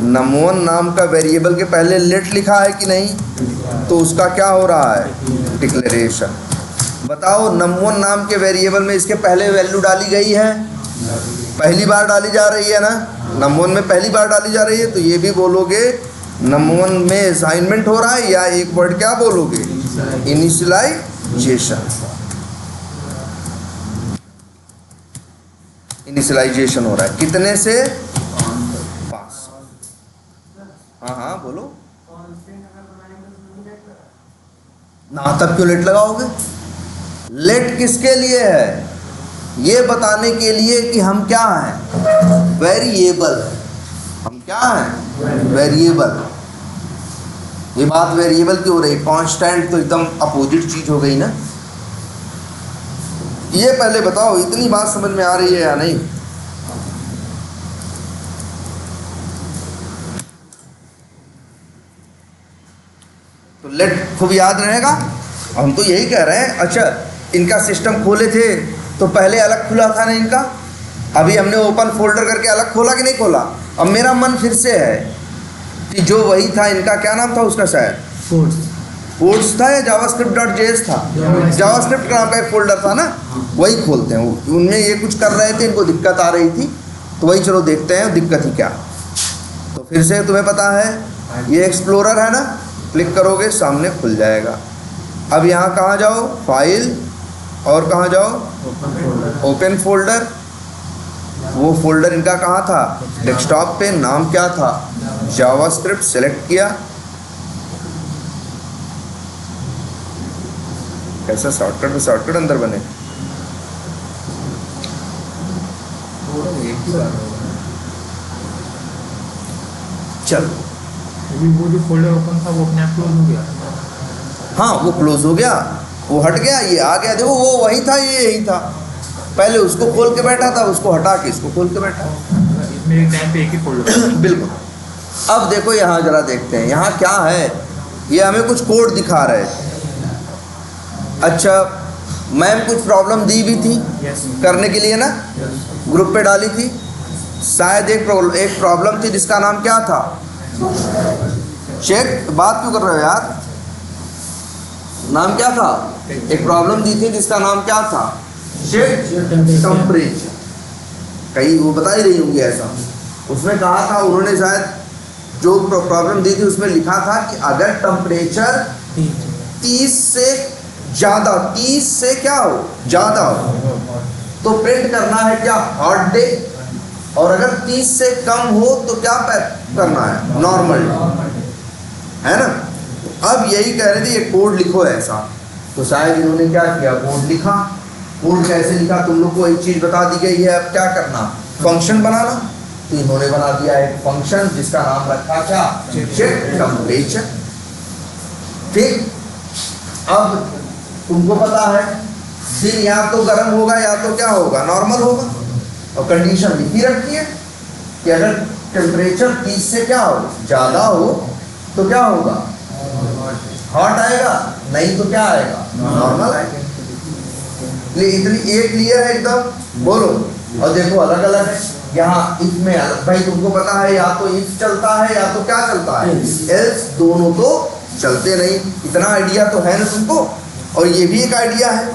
num1 नाम का वेरिएबल के पहले लेट लिखा है कि नहीं, तो उसका क्या हो रहा है, डिक्लेरेशन। बताओ num1 नाम के वेरिएबल में इसके पहले वैल्यू डाली गई है, पहली बार डाली जा रही है ना, num1 में पहली बार डाली जा रही है, तो ये भी बोलोगे num1 में असाइनमेंट हो रहा है, या एक वर्ड क्या बोलोगे, इनिशियलाइजेशन हो रहा है कितने से 500। हाँ हाँ बोलो ना, तब क्यों लेट लगाओगे? लेट किसके लिए है? ये बताने के लिए कि हम क्या हैं, वेरिएबल। हम क्या हैं, वेरिएबल। ये बात वेरिएबल की हो रही, कांस्टेंट तो एकदम अपोजिट चीज हो गई ना। ये पहले बताओ इतनी बात समझ में आ रही है या नहीं? तो लेट खूब याद रहेगा। हम तो यही कह रहे हैं। अच्छा, इनका सिस्टम खोले थे तो पहले अलग खुला था ना इनका, अभी हमने ओपन फोल्डर करके अलग खोला कि नहीं खोला? अब मेरा मन फिर से है कि जो वही था, इनका क्या नाम था उसका, शायद कोड्स था या javascript.js था, जावास्क्रिप्ट नाम का एक फोल्डर था ना, वही खोलते हैं। उनमें ये कुछ कर रहे थे, इनको दिक्कत आ रही थी, तो वही चलो देखते हैं दिक्कत ही क्या। तो फिर से तुम्हें पता है ये एक्सप्लोरर है ना, क्लिक करोगे सामने खुल जाएगा। अब यहाँ कहाँ जाओ, फाइल, और कहाँ जाओ, ओपन फोल्डर। वो फोल्डर इनका कहाँ था, डेस्कटॉप पे। नाम क्या था, जावास्क्रिप्ट। सेलेक्ट किया। कैसा शॉर्टकट में शॉर्टकट अंदर बने। चल, वो जो फोल्डर ओपन था वो अपने आप क्लोज हो गया। हाँ वो क्लोज हो गया, वो हट गया, ये आ गया। देखो वो वही था, ये यही था। पहले उसको खोल के बैठा था, उसको हटा के इसको खोल के बैठा। इसमें एक टाइम पे एक ही फोल्डर बिल्कुल। अब देखो यहाँ जरा देखते हैं, यहाँ क्या है। ये हमें कुछ कोड दिखा रहे थे। अच्छा, मैम कुछ प्रॉब्लम दी भी थी करने के लिए ना, ग्रुप पे डाली थी। शायद एक प्रॉब्लम थी जिसका नाम क्या था, चेक। बात क्यों कर रहे हो यार, नाम क्या था? एक प्रॉब्लम दी थी जिसका नाम क्या था, चेक टेम्परेचर। कहीं वो बता ही रही होंगी ऐसा। उसमें कहा था उन्होंने, शायद जो प्रॉब्लम दी थी उसमें लिखा था कि अगर टेम्परेचर 30 से ज़्यादा, 30 से क्या हो, ज़्यादा हो, तो प्रिंट करना है क्या, हॉट डे। और अगर 30 से कम हो तो क्या करना है, नॉर्मल, है ना। अब यही कह रहे थे ये कोड लिखो ऐसा। तो शायद इन्होंने क्या किया, कोड लिखा। कोड कैसे लिखा, तुम लोग को एक चीज़ बता दी गई है, अब क्या करना, फंक्शन बनाना। तो इन्होंने बना दिया एक फंक्शन जिसका नाम रखा क्या, चेक टेम्परेचर। ठीक, अब तुमको पता है दिन या तो गर्म होगा या तो क्या होगा, नॉर्मल होगा। और कंडीशन लिखी रखी है कि अगर टेम्परेचर 30 से क्या हो, ज़्यादा हो, तो क्या होगा, हॉट आएगा, नहीं तो क्या आएगा, नॉर्मल आएगा। इतनी एक क्लियर है एकदम, बोलो। और देखो अलग अलग है यहाँ, इसमें अलग। भाई तुमको पता है या तो इफ चलता है या तो क्या चलता है, एल्स। दोनों तो चलते नहीं, इतना आइडिया तो है ना तुमको। और ये भी एक आइडिया है,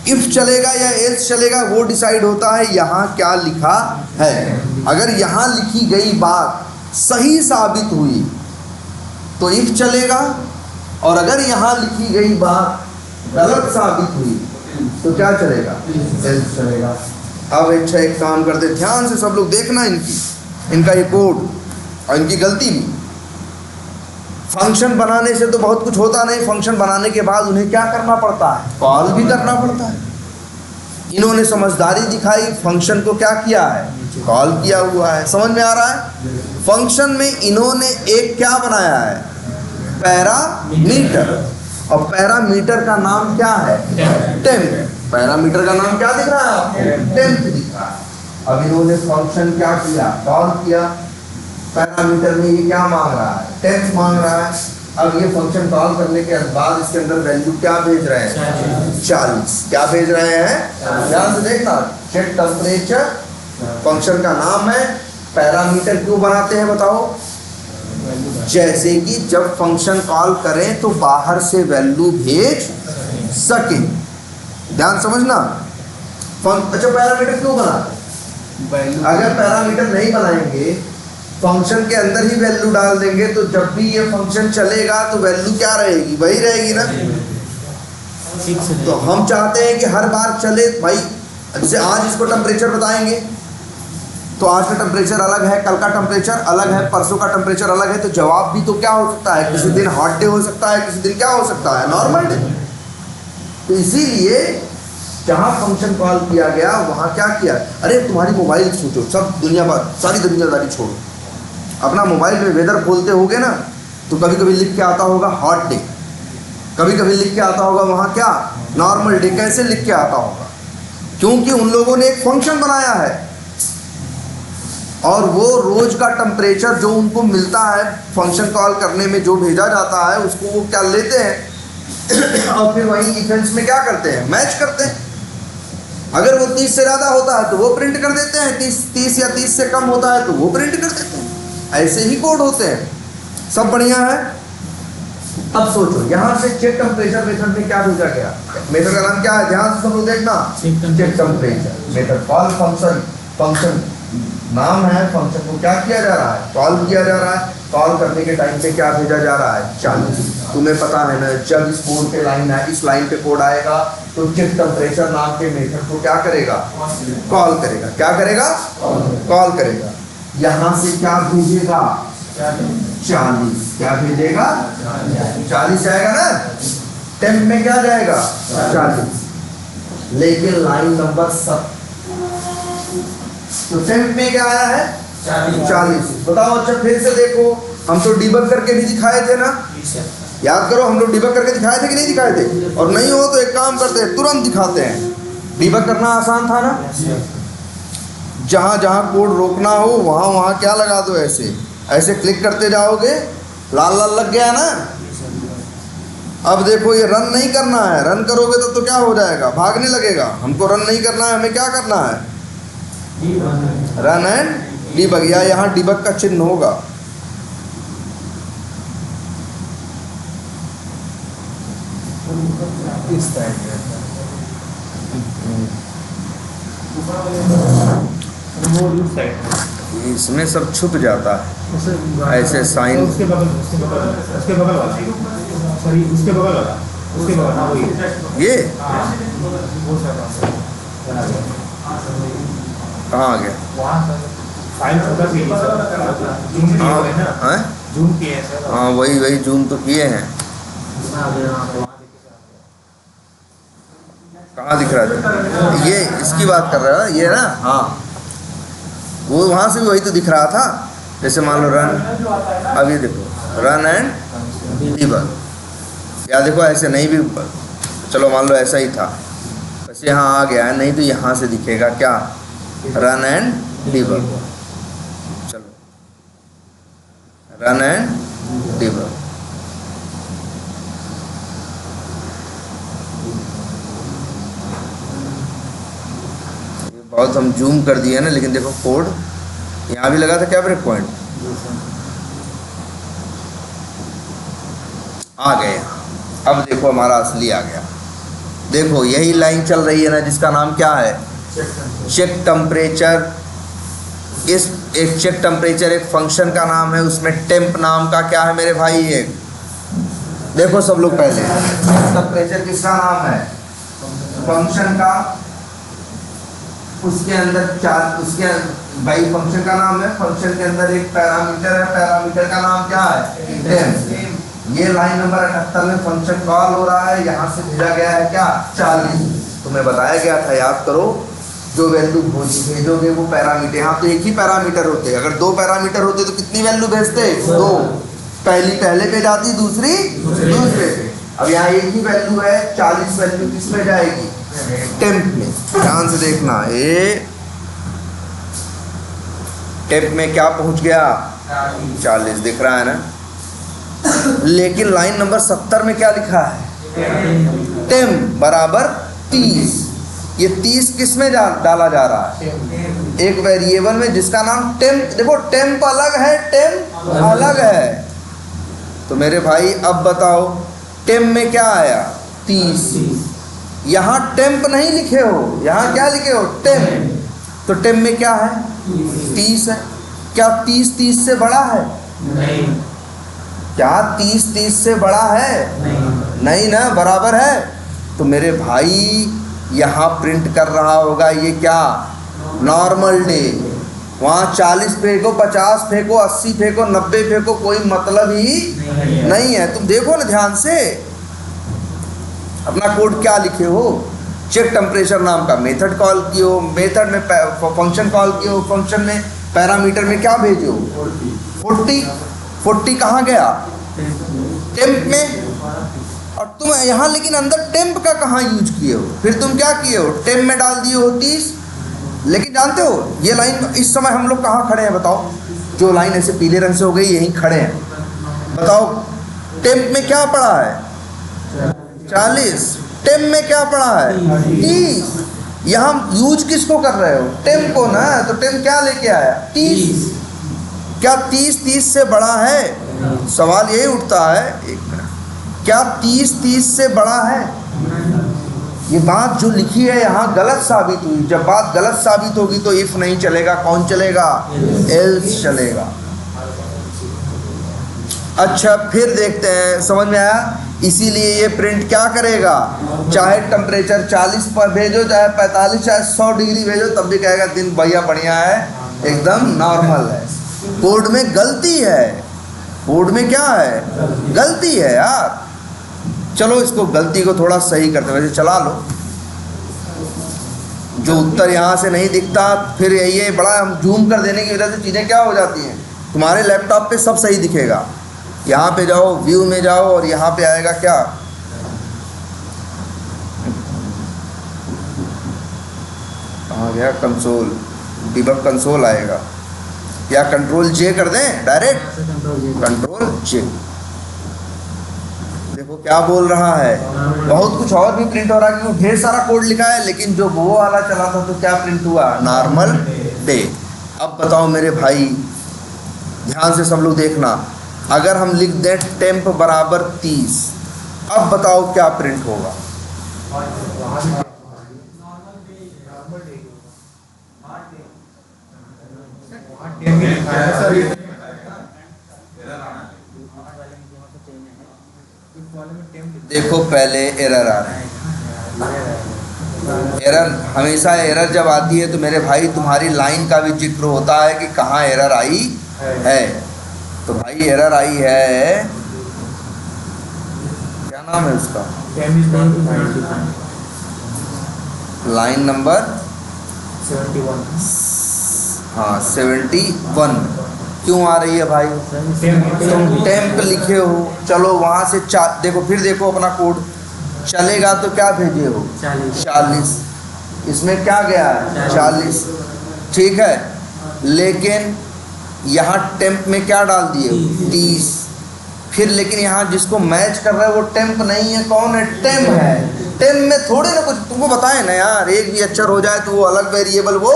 इफ चलेगा या एल्स चलेगा वो डिसाइड होता है यहाँ क्या लिखा है। अगर यहाँ लिखी गई बात सही साबित हुई तो इफ चलेगा, और अगर यहाँ लिखी गई बात गलत साबित हुई तो क्या चलेगा, एल्स चलेगा। अब अच्छा एक काम करते, ध्यान से सब लोग देखना इनका ये कोड और इनकी गलती भी। फंक्शन बनाने से तो बहुत कुछ होता नहीं, फंक्शन बनाने के बाद उन्हें क्या करना पड़ता है, कॉल भी करना पड़ता है। इन्होंने समझदारी दिखाई, फंक्शन को क्या किया है, कॉल किया हुआ है। समझ में आ रहा है। फंक्शन में इन्होंने एक क्या बनाया है, पैरामीटर। और पैरामीटर का नाम क्या है, टेम्प। पैरामीटर का नाम क्या दिख रहा है आपको, टेम्प दिख रहा है। अब इन्होंने फंक्शन क्या किया, कॉल किया। पैरामीटर में ये क्या मांग रहा है, टेम्प मांग रहा है। अब ये फंक्शन कॉल करने के बाद इसके अंदर वैल्यू क्या भेज रहे हैं, 40। क्या भेज रहे हैं, ध्यान से देखना। चेक टेम्परेचर फंक्शन का नाम है। पैरामीटर क्यों बनाते हैं बताओ, जैसे कि जब फंक्शन कॉल करें तो बाहर से वैल्यू भेज सके। ध्यान समझना। अच्छा पैरामीटर क्यों बनाते, अगर पैरामीटर नहीं बनाएंगे, फंक्शन के अंदर ही वैल्यू डाल देंगे, तो जब भी ये फंक्शन चलेगा तो वैल्यू क्या रहेगी, वही रहेगी ना। तो हम चाहते हैं कि हर बार चले भाई, जैसे आज इसको टेम्परेचर बताएंगे तो आज का टेम्परेचर अलग है, कल का टेम्परेचर अलग है, परसों का टेम्परेचर अलग है, तो जवाब भी तो क्या हो सकता है, किसी दिन हॉट डे हो सकता है, किसी दिन क्या हो सकता है, नॉर्मल डे। तो इसीलिए जहाँ फंक्शन कॉल किया गया वहाँ क्या किया, अरे तुम्हारी मोबाइल सोचो, सब दुनिया भर सारी दुनियादारी छोड़ो, अपना मोबाइल में वेदर खोलते होगे ना तो कभी कभी लिख के आता होगा हॉट डे, कभी कभी लिख के आता होगा वहाँ क्या नॉर्मल डे। कैसे लिख के आता होगा, क्योंकि उन लोगों ने एक फंक्शन बनाया है और वो रोज का टेम्परेचर जो उनको मिलता है फंक्शन कॉल करने में जो भेजा जाता है उसको वो क्या लेते हैं और फिर वही इवेंट्स में क्या करते हैं, मैच करते हैं। अगर वो 30 से ज़्यादा होता है तो वो प्रिंट कर देते हैं, 30 या 30 से कम होता है तो वो प्रिंट कर देते हैं। ऐसे ही कोड होते हैं, सब बढ़िया है। अब सोचो यहाँ से चेक टेम्परेचर मेथड में क्या भेजा गया, मेथड का नाम क्या है, ध्यान से सब लोग देखना, check temperature method call function, function नाम है, फंक्शन को क्या किया जा रहा है, कॉल किया जा रहा है। कॉल करने के टाइम पे क्या भेजा जा रहा है, 40। तुम्हें पता है ना, जब इस कोड पे लाइन है, इस लाइन पे कोड आएगा तो चेक टेम्परेचर नाम के मेथड को क्या करेगा, कॉल करेगा। क्या करेगा, कॉल करेगा। यहाँ से क्या भेजेगा, 40। क्या भेजेगा, 40 जाएगा ना, टेम्प में क्या जाएगा 40, लेकिन लाइन नंबर 7 तो टेम्प में क्या आया है 40। बताओ अच्छा फिर से देखो, हम तो डिबग करके भी दिखाए थे ना, याद करो हम लोग डिबग करके दिखाए थे कि नहीं दिखाए थे, और नहीं हो तो एक काम करते हैं तुरंत दिखाते हैं। डिबग करना आसान था ना, जहाँ जहाँ कोड रोकना हो वहाँ वहाँ क्या लगा दो, ऐसे ऐसे क्लिक करते जाओगे, लाल लाल लग गया ना। अब देखो ये रन नहीं करना है, रन करोगे तो क्या हो जाएगा, भागने लगेगा। हमको रन नहीं करना है, हमें क्या करना है, रन एंड डिबग, या यहाँ डिबग का चिन्ह होगा। इसमें सब छुप जाता है, ऐसे साइन उसके बगल वाला, सॉरी उसके बगल वाला, उसके बगल, हाँ वही ये कहाँ आ गया, फाइल छोटा सी है सर, जूम किए हुए हैं ना, जूम किए हैं सर, हाँ वही जूम तो किए हैं। कहाँ दिख रहा है, ये इसकी बात कर रहा है ये ना, हाँ वो वहाँ से भी वही तो दिख रहा था। जैसे मान लो रन, अब ये देखो रन एंड डिबग, या देखो ऐसे नहीं भी, चलो मान लो ऐसा ही था, बस यहाँ आ गया है, नहीं तो यहाँ से दिखेगा क्या, रन एंड डिबग। चलो रन एंड डिबग, बहुत हम जूम कर दिए ना, लेकिन देखो कोड यहाँ भी लगा था क्या, ब्रेक पॉइंट आ गए। अब देखो हमारा असली आ गया, देखो यही लाइन चल रही है ना जिसका नाम क्या है, चेक टेम्परेचर। इस एक चेक टेम्परेचर एक फंक्शन का नाम है, उसमें टेम्प नाम का क्या है मेरे भाई, एक देखो सब लोग पहले टेम्परेचर किसका नाम है, फंक्शन का, उसके अंदर चार, उसके भाई फंक्शन का नाम है, फंक्शन के अंदर एक पैरामीटर है, पैरामीटर का नाम क्या है, टेम्प। ये लाइन नंबर 78 में फंक्शन कॉल हो रहा है, यहाँ से भेजा गया है क्या 40। तुम्हें बताया गया था, याद करो, जो वैल्यू भेजोगे वो पैरामीटर, यहाँ तो एक ही पैरामीटर होते, अगर 2 पैरामीटर होते तो कितनी वैल्यू भेजते, 2, पहली पहले पे जाती, दूसरी दूसरे पे। अब यहाँ एक ही वैल्यू है, 40 वैल्यू किस में जाएगी, टेम्प में। ध्यान से देखना, ये टेम्प में क्या पहुंच गया 40 दिख रहा है ना, लेकिन लाइन नंबर 70 में क्या लिखा है, टेम्प बराबर 30। ये 30 किस में डाला जा रहा है, एक वेरिएबल में जिसका नाम टेम्प। देखो टेम्प अलग है, टेम्प अलग है। तो मेरे भाई अब बताओ टेम्प में क्या आया 30, यहाँ टेम्प नहीं लिखे हो, यहाँ क्या लिखे हो, टेम्प। तो टेम्प में क्या है 30 है। क्या 30 से बड़ा है, नहीं। क्या 30 से बड़ा है, नहीं ना, बराबर है। तो मेरे भाई यहाँ प्रिंट कर रहा होगा ये क्या, नॉर्मल डे। वहाँ 40 फेंको, 50 फेंको, 80 फेंको, 90 फेंको, कोई मतलब ही नहीं है। तुम देखो ना ध्यान से अपना कोड क्या लिखे हो। चेक टेम्परेचर नाम का मेथड कॉल कियो, मेथड में फंक्शन कॉल कियो, फंक्शन में पैरामीटर में क्या भेजो 40 कहाँ गया, टेम्प में। और तुम यहाँ लेकिन अंदर टेम्प का कहाँ यूज किए हो, फिर तुम क्या किए हो, टेम्प में डाल दिए हो 30। लेकिन जानते हो ये लाइन इस समय हम लोग कहाँ खड़े हैं बताओ, जो लाइन ऐसे पीले रंग से हो गई यहीं खड़े हैं। बताओ टेम्प में क्या पड़ा है 40, टेम्प में क्या पड़ा है 30। यहाँ यूज किसको कर रहे हो, टेम्प को ना। तो टेम्प क्या लेके आया 30। क्या 30 से बड़ा है, सवाल यही उठता है। एक मिनट, क्या 30 से बड़ा है। ये बात जो लिखी है यहाँ गलत साबित हुई। जब बात गलत साबित होगी तो इफ नहीं चलेगा, कौन चलेगा, एल्स चलेगा। अच्छा फिर देखते हैं, समझ में आया। इसीलिए ये प्रिंट क्या करेगा, चाहे टेम्परेचर 40 पर भेजो, चाहे 45, चाहे 100 डिग्री भेजो, तब भी कहेगा दिन भैया बढ़िया है, एकदम नॉर्मल है। कोड में गलती है, कोड में क्या है, गलती है यार। चलो इसको गलती को थोड़ा सही करते, वैसे चला लो। जो उत्तर यहाँ से नहीं दिखता, फिर ये बड़ा हम जूम कर देने की वजह से चीज़ें क्या हो जाती हैं। तुम्हारे लैपटॉप पे सब सही दिखेगा, यहाँ पे जाओ, व्यू में जाओ, और यहाँ पे आएगा क्या, कहाँ गया, कंसोल, डिबग कंसोल आएगा, या कंट्रोल जे कर दें डायरेक्ट, कंट्रोल जे। देखो क्या बोल रहा है, बहुत कुछ और भी प्रिंट हो रहा है क्योंकि ढेर सारा कोड लिखा है, लेकिन जो वो वाला चला था तो क्या प्रिंट हुआ, नॉर्मल डे। अब बताओ मेरे भाई, ध्यान से सब लोग देखना, अगर हम लिख दें टेम्प बराबर 30, अब बताओ क्या प्रिंट होगा। देखो पहले एरर आ रहा है। एरर हमेशा, एरर जब आती है तो मेरे भाई तुम्हारी लाइन का भी जिक्र होता है कि कहाँ एरर आई है। तो भाई एरर आई है, क्या नाम है उसका, लाइन नंबर 71। हाँ 71 क्यों आ रही है भाई, टेम्प लिखे हो। चलो वहाँ से देखो, फिर देखो अपना कोड चलेगा तो क्या भेजे हो 40, इसमें क्या गया है 40, ठीक है। लेकिन यहाँ टेम्प में क्या डाल दिए 30। फिर लेकिन यहाँ जिसको मैच कर रहा है वो टेम्प नहीं है, कौन है, टेम्प है। टेम्प में थोड़े ना कुछ तुमको बताए ना यार, एक भी अक्षर हो जाए तो वो अलग वेरिएबल, वो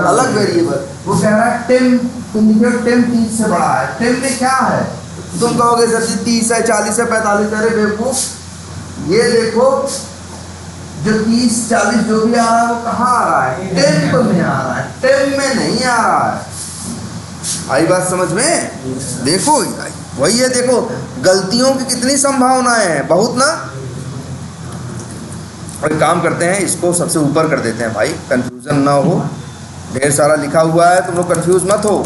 अलग वेरिएबल। वो कह रहा है टेम्प, तुम लिखे टेम्प 30 से बड़ा है। टेम्प में क्या है, तुम कहोगे सर जी 30 है, 40 है, 45, अरे बेवकूफ, ये देखो जो 30, 40 जो भी आ रहा है वो कहाँ आ रहा है, टेम्प में आ रहा है, टेम्प में नहीं आ रहा है। आई बात समझ में, देखो वही है। देखो गलतियों की कितनी संभावनाएं हैं, बहुत ना। और काम करते हैं, इसको सबसे ऊपर कर देते हैं भाई, कंफ्यूजन ना हो। ढेर सारा लिखा हुआ है, तुम लोग कंफ्यूज मत हो,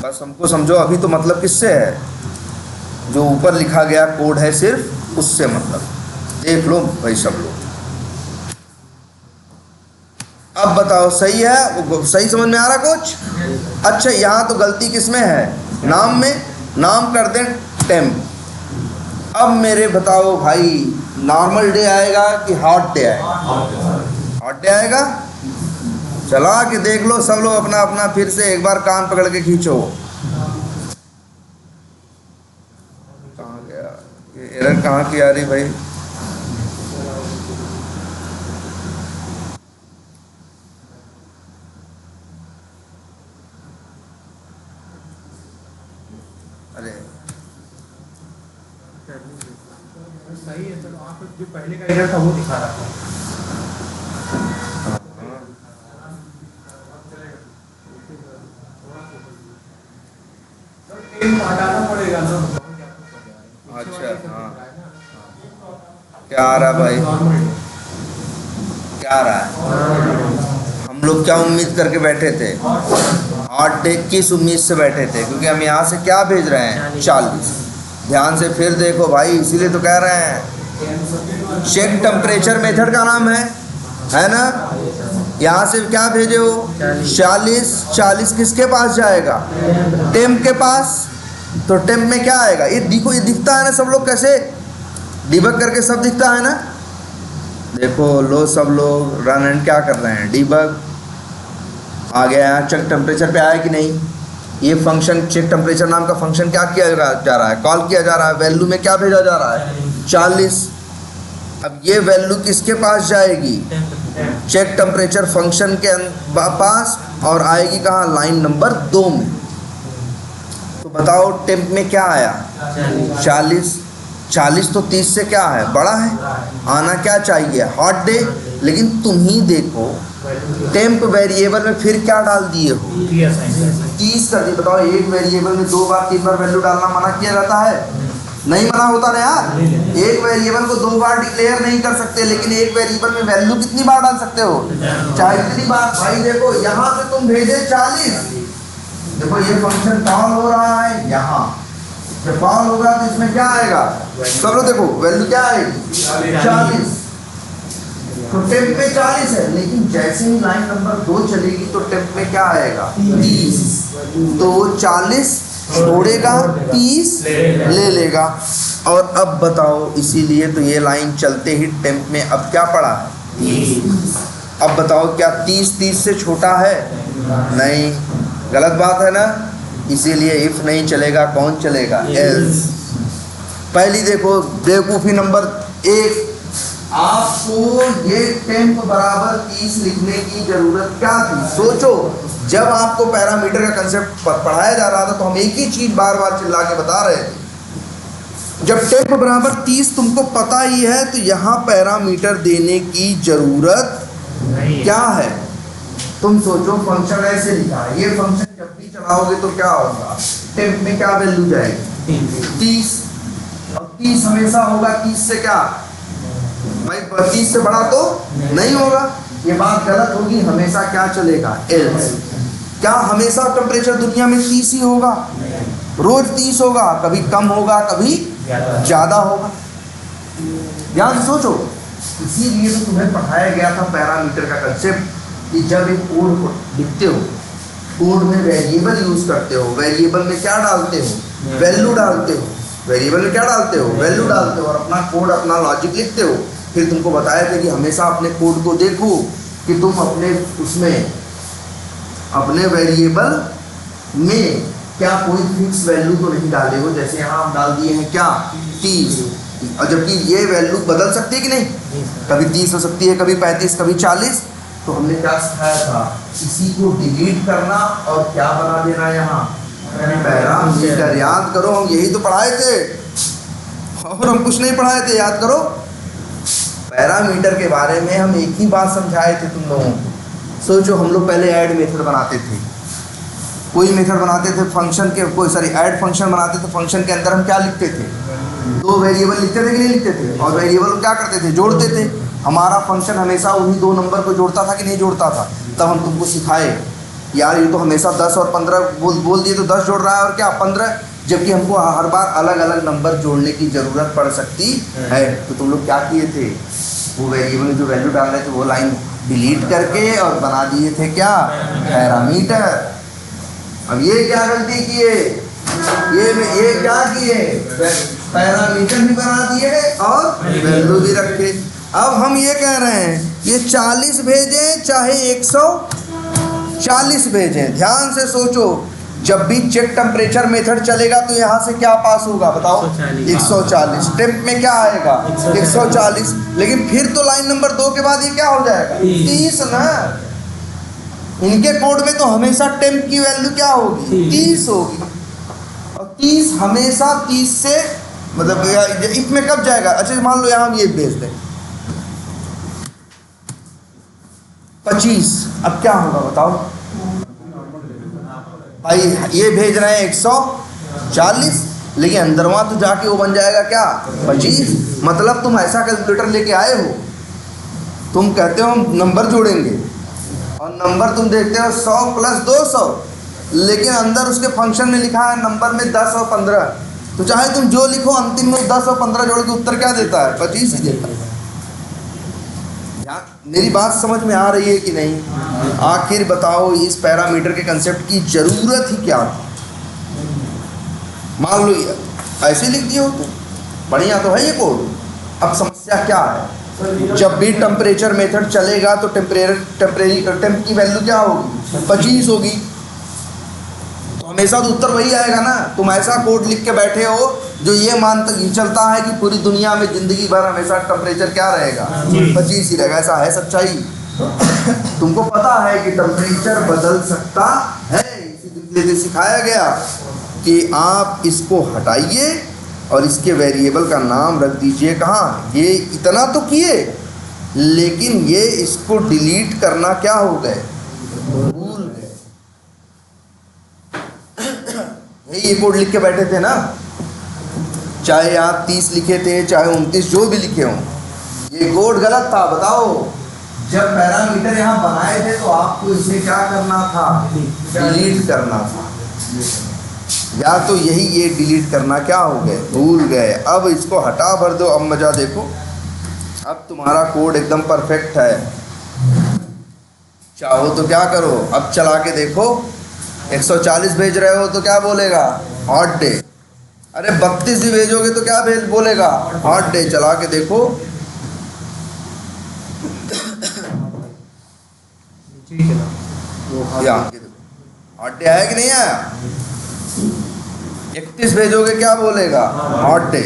बस हमको समझो अभी तो मतलब किससे है, जो ऊपर लिखा गया कोड है सिर्फ उससे मतलब। देख लो भाई सब लोग, अब बताओ सही है, वो सही समझ में आ रहा कुछ। अच्छा यहाँ तो गलती किसमें है, नाम में, नाम कर दें टेम्प। अब मेरे बताओ भाई, नॉर्मल डे आएगा कि हॉट डे आएगा, हॉट डे आएगा। चला के देख लो सब लोग अपना अपना, फिर से एक बार कान पकड़ के खींचो। कहाँ गया ये एरर, कहाँ की आ रही भाई, अरे सही है। चलो आप जो पहले का एरर था वो दिखा रहा था। हटाना पड़ेगा ना। अच्छा हाँ, क्या आ रहा भाई, क्या आ रहा है? हम लोग क्या उम्मीद करके बैठे थे? 8 डे किस उम्मीद से बैठे थे? क्योंकि हम यहाँ से क्या भेज रहे हैं? 40। ध्यान से फिर देखो भाई, इसीलिए तो कह रहे हैं चेक टेम्परेचर मेथड का नाम है ना। यहाँ से क्या भेजे हो? 40। 40 किसके पास जाएगा? टेम्प के पास। तो टेम्प में क्या आएगा? ये देखो, ये दिखता है ना सब लोग कैसे डिबग करके, सब दिखता है ना। देखो लो सब लोग रन एंड क्या कर रहे हैं? डिबग। आ गया चेक टेम्परेचर पे आया कि नहीं? ये फंक्शन चेक टेम्परेचर नाम का फंक्शन क्या किया जा रहा है? कॉल किया जा रहा है। वैल्यू में क्या भेजा जा रहा है? 40। अब ये वैल्यू किसके पास जाएगी? चेक टेम्परेचर फंक्शन के पास, और आएगी कहाँ? लाइन नंबर 2 में। तो बताओ टेम्प में क्या आया? 40। 40 तो 30 से क्या है? बड़ा है। आना क्या चाहिए? Hot day. लेकिन तुम ही देखो टेम्प वेरिएबल में फिर क्या डाल दिए हो? 30 कर दिए। बताओ एक वेरिएबल में 2 बार 3 बार वैल्यू डालना मना किया जाता है? नहीं मना होता ना यार। एक वेरिएबल को 2 बार डिक्लेयर नहीं कर सकते, लेकिन एक वेरिएबल में वैल्यू कितनी बार डाल सकते हो? चाहे कितनी बार। भाई देखो यहाँ पे तुम भेजे 40। देखो ये फंक्शन कॉल हो रहा है यहाँ, जब कॉल होगा तो इसमें क्या आएगा? सब लोग देखो वैल्यू क्या आएगी? 40। तो टेम्प में 40 है, लेकिन जैसे ही लाइन नंबर 2 चलेगी तो टेम्प में क्या आएगा? 30। तो 40 छोड़ेगा, 30 ले लेगा। और अब बताओ, इसीलिए तो ये लाइन चलते ही टेम्प में अब क्या पड़ा है? अब बताओ क्या 30 से छोटा है? नहीं, गलत बात है ना। इसीलिए इफ नहीं चलेगा, कौन चलेगा? एल्स। पहली देखो बेवकूफ़ी नंबर 1, आपको ये टेम्प बराबर 30 लिखने की जरूरत क्या थी? सोचो, जब आपको पैरामीटर का कंसेप्ट पढ़ाया जा रहा था तो हम एक ही चीज बार बार चिल्ला के बता रहे थे। जब टेम्प बराबर 30 तुमको पता ही है तो यहाँ पैरामीटर देने की जरूरत क्या है? तुम सोचो, फंक्शन ऐसे लिखा है, ये फंक्शन जब भी चलाओगे तो क्या होगा? टेम्प में क्या वैल्यू जाएगी? 30। अब 30 हमेशा होगा 30 से क्या भाई? 30 से बड़ा तो नहीं होगा। ये बात गलत होगी। हमेशा क्या चलेगा? एल्स। क्या हमेशा टेम्परेचर दुनिया में 30 ही होगा? रोज 30 होगा? कभी कम होगा, कभी ज़्यादा होगा। ध्यान से सोचो। इसीलिए तो तुम्हें पढ़ाया गया था पैरामीटर का कंसेप्ट कि जब एक कोड को लिखते हो, कोड में वेरिएबल यूज करते हो, वेरिएबल में क्या डालते हो? वैल्यू डालते हो। वेरिएबल में क्या डालते हो? वैल्यू डालते हो, और अपना कोड, अपना लॉजिक लिखते हो। फिर तुमको बताया था कि हमेशा अपने कोड को देखो कि तुम अपने उसमें, अपने वेरिएबल में क्या कोई फिक्स वैल्यू तो नहीं डाले हो। जैसे यहाँ हम डाल दिए हैं क्या? 30। और जबकि ये वैल्यू बदल सकती है कि नहीं? कभी 30 हो सकती है, कभी 35, कभी 40। तो हमने क्या सिखाया था? इसी को डिलीट करना और क्या बना देना यहाँ? पैरामीटर। याद करो, हम यही तो पढ़ाए थे और हम कुछ नहीं पढ़ाए थे। याद करो, पैरामीटर के बारे में हम एक ही बात समझाए थे तुम लोगों को। सोचो, हम लोग पहले ऐड मेथड बनाते थे, कोई मेथड बनाते थे फंक्शन के, कोई सॉरी ऐड फंक्शन बनाते थे। फंक्शन के अंदर हम क्या लिखते थे? 2 वेरिएबल लिखते थे कि नहीं लिखते थे? और वेरिएबल क्या करते थे? जोड़ते थे। हमारा फंक्शन हमेशा उन्हीं 2 नंबर को जोड़ता था कि नहीं जोड़ता था? तब हम तुमको सिखाए यार ये तो हमेशा 10 और 15 बोल दिए तो 10 जोड़ रहा है और क्या 15, जबकि हमको हर बार अलग अलग नंबर जोड़ने की ज़रूरत पड़ सकती है। तो तुम लोग क्या किए थे? वो वेरिएबल में जो वैल्यू डाल रहे थे वो लाइन डिलीट करके और बना दिए थे क्या? पैरामीटर। अब ये क्या गलती किए? ये क्या किए? पैरामीटर भी बना दिए और वैल्यू भी रखे। अब हम ये कह रहे हैं ये 40 भेजें चाहे 140 भेजें। ध्यान से सोचो, जब भी चेक टेम्परेचर मेथड चलेगा तो यहाँ से क्या पास होगा? बताओ 140। टेम्प में क्या आएगा? 140। लेकिन फिर तो लाइन नंबर 2 के बाद ये क्या हो जाएगा? 30 ना। इनके कोड में तो हमेशा टेम्प की वैल्यू क्या होगी? 30 होगी। और 30 हमेशा 30 से मतलब इफ में कब जाएगा? अच्छा मान लो यहाँ हम ये भेज दें 25। अब क्या होगा बताओ भाई? ये भेज रहे हैं 140, लेकिन अंदरवा तो जाके वो बन जाएगा क्या 25। मतलब तुम ऐसा कैलकुलेटर लेके आए हो, तुम कहते हो नंबर जोड़ेंगे और नंबर तुम देखते हो 100 + 200, लेकिन अंदर उसके फंक्शन में लिखा है नंबर में 10 और 15, तो चाहे तुम जो लिखो अंतिम में 10 और 15 जोड़ के उत्तर क्या देता है 25 ही देता है। मेरी बात समझ में आ रही है कि नहीं? आखिर बताओ इस पैरामीटर के कंसेप्ट की ज़रूरत ही क्या थी? मान लो ये ऐसे लिख दिए हो तो बढ़िया तो है ये कोड। अब समस्या क्या है? जब भी टेम्परेचर मेथड चलेगा तो टेम्परेरी टेम्प की वैल्यू क्या होगी 25 होगी, तो हमेशा तो उत्तर वही आएगा ना। तुम ऐसा कोड लिख के बैठे हो जो ये मानता ये चलता है कि पूरी दुनिया में ज़िंदगी भर हमेशा टेम्परेचर क्या रहेगा 25 ही रहेगा, ऐसा है सच्चाई? तुमको पता है कि टेम्परेचर बदल सकता है, इसीलिए सिखाया गया कि आप इसको हटाइए और इसके वेरिएबल का नाम रख दीजिए कहाँ। ये इतना तो किए, लेकिन ये इसको डिलीट करना क्या हो गए, भूल गए। ये कोड लिख के बैठे थे ना, चाहे आप 30 लिखे थे चाहे 29 जो भी लिखे हों, ये कोड गलत था। बताओ जब पैरामीटर यहाँ बनाए थे तो आपको इसे क्या करना था, डिलीट करना था, या तो यही ये डिलीट करना क्या हो गए, भूल गए। अब इसको हटा भर दो, अब मज़ा देखो, अब तुम्हारा कोड एकदम परफेक्ट है। चाहो तो क्या करो, अब चला के देखो, 140 भेज रहे हो तो क्या बोलेगा हॉट डे, अरे 32 भी भेजोगे तो क्या बोलेगा हॉट डे। चला के देखो, हॉट डे आया कि नहीं आया। 31 भेजोगे क्या बोलेगा हॉट डे,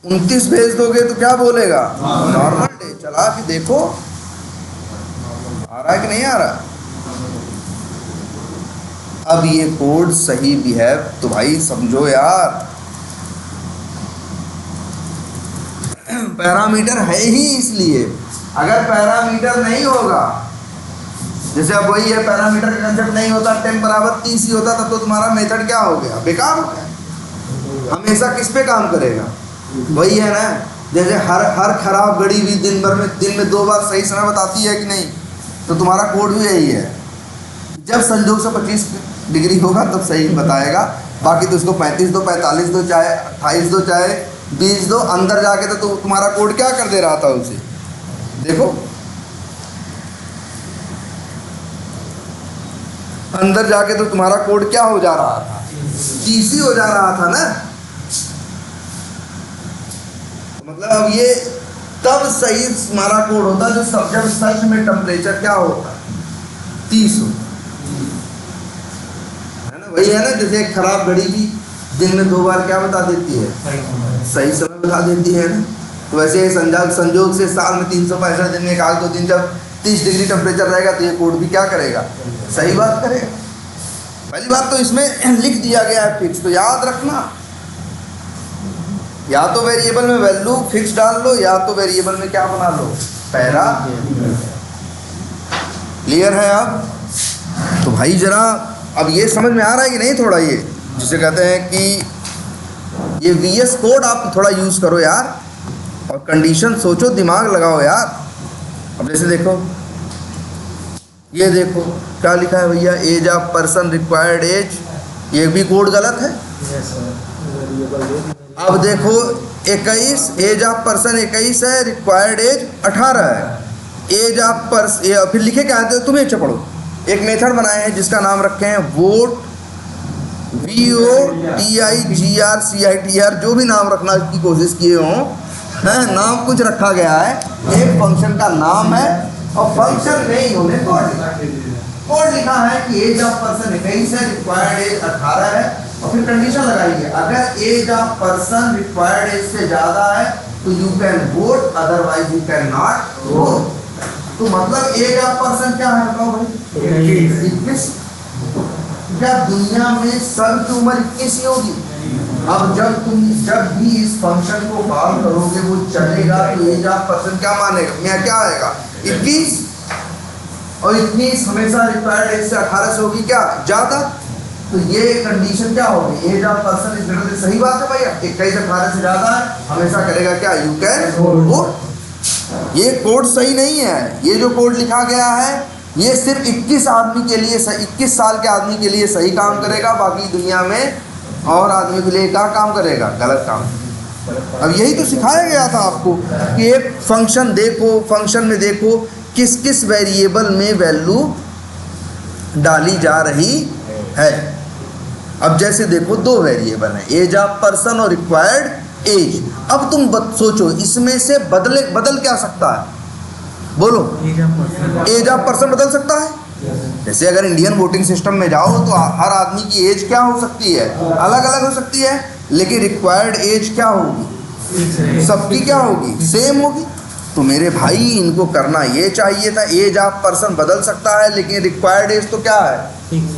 29 भेज दोगे तो क्या बोलेगा नॉर्मल डे। चला के देखो आ रहा है कि नहीं आ रहा। अब ये कोड सही भी है तो भाई समझो यार, पैरामीटर है ही इसलिए। अगर पैरामीटर नहीं होगा, जैसे अब वही है, पैरामीटर का कंसेप्ट नहीं होता, टेम्प बराबर 30 ही होता, तब तो तुम्हारा मेथड क्या हो गया, बेकार हो गया। हमेशा किस पे काम करेगा, वही है ना। जैसे हर खराब घड़ी भी दिन में 2 बार सही समय बताती है कि नहीं, तो तुम्हारा कोड भी यही है। जब संजोग से 25 डिग्री होगा तब सही बताएगा, बाकी तो उसको 35 दो, 45 दो, चाहे 28 दो, चाहे 20 दो। अंदर जाके तो तुम्हारा कोड क्या कर दे रहा था उसे, देखो अंदर जाके तो तुम्हारा कोड क्या हो जा रहा था, 30 हो जा रहा था ना। मतलब अब ये तब सही तुम्हारा कोड होता जो जब सच में टेम्परेचर क्या होता 30 होता है ना। वही है ना, जैसे एक खराब घड़ी भी दिन में 2 बार क्या बता देती है, सही समय बता देती है ना। तो वैसे संजोग से साल में 365 दिन में 1-2 दिन जब 30 डिग्री टेम्परेचर रहेगा तो ये कोड भी क्या करेगा, सही बात करेगा। पहली बात तो इसमें लिख दिया गया है फिक्स, तो याद रखना, या तो वेरिएबल में वैल्यू फिक्स डाल लो, या तो वेरिएबल में क्या बना लो, पैरा। क्लियर है अब। तो भाई जरा अब ये समझ में आ रहा है कि नहीं, थोड़ा ये जिसे कहते हैं कि ये VS कोड आप थोड़ा यूज़ करो यार, और कंडीशन सोचो, दिमाग लगाओ यार। अब जैसे देखो, ये देखो क्या लिखा है भैया, age of person required age, ये भी कोड गलत है। अब देखो 21, एज ऑफ पर्सन 21 है, रिक्वायर्ड एज 18 है। एज ऑफ पर्सन, फिर लिखे क्या है, तुम्हें अच्छा पढ़ो। एक मेथड बनाए हैं जिसका नाम रखे हैं वोट, VOTIGRCITR, जो भी नाम रखना की कोशिश किए हों, है नाम कुछ रखा गया है, एक फंक्शन का नाम है और फंक्शन नहीं होने कोड लिखा है कि एज ऑफ पर्सन 21 है, रिक्वायर्ड एज 18 है, और फिर कंडीशन लगाइए, अगर age of person required age से ज़्यादा है तो you can vote, otherwise you can not vote. तो मतलब एज ऑफ पर्सन क्या है बताओ भाई, 21। क्या दुनिया में सबकी उम्र 21 ही होगी? अब जब भी इस फंक्शन को कॉल करोगे वो चलेगा तो एज ऑफ पर्सन क्या मानेगा, यहाँ क्या आएगा 21, और 21 हमेशा रिक्वायर्ड एज से 18 से होगी क्या ज़्यादा। तो ये कंडीशन क्या होगी, age of person is greater than, सही बात है भाई, 21 से 18 से ज्यादा है हमेशा करेगा क्या, यू कैन वोट। ये कोड सही नहीं है, ये जो कोड लिखा गया है ये सिर्फ 21 आदमी के लिए, 21 साल के आदमी के लिए सही काम करेगा, बाकी दुनिया में और आदमी के लिए क्या काम करेगा, गलत काम। अब यही तो सिखाया गया था आपको कि एक फंक्शन देखो, फंक्शन में देखो किस किस वेरिएबल में वैल्यू डाली जा रही है। अब जैसे देखो दो वेरिएबल हैं, एज ऑफ पर्सन और रिक्वायर्ड एज। अब तुम सोचो इसमें से बदल क्या सकता है, बोलो, एज ऑफ पर्सन बदल सकता है। जैसे अगर इंडियन वोटिंग सिस्टम में जाओ तो हर आदमी की एज क्या हो सकती है, अलग अलग हो सकती है, लेकिन रिक्वायर्ड एज क्या होगी, सबकी क्या होगी, सेम होगी। तो मेरे भाई इनको करना ये चाहिए था, एज ऑफ पर्सन बदल सकता है लेकिन रिक्वायर्ड एज तो क्या है,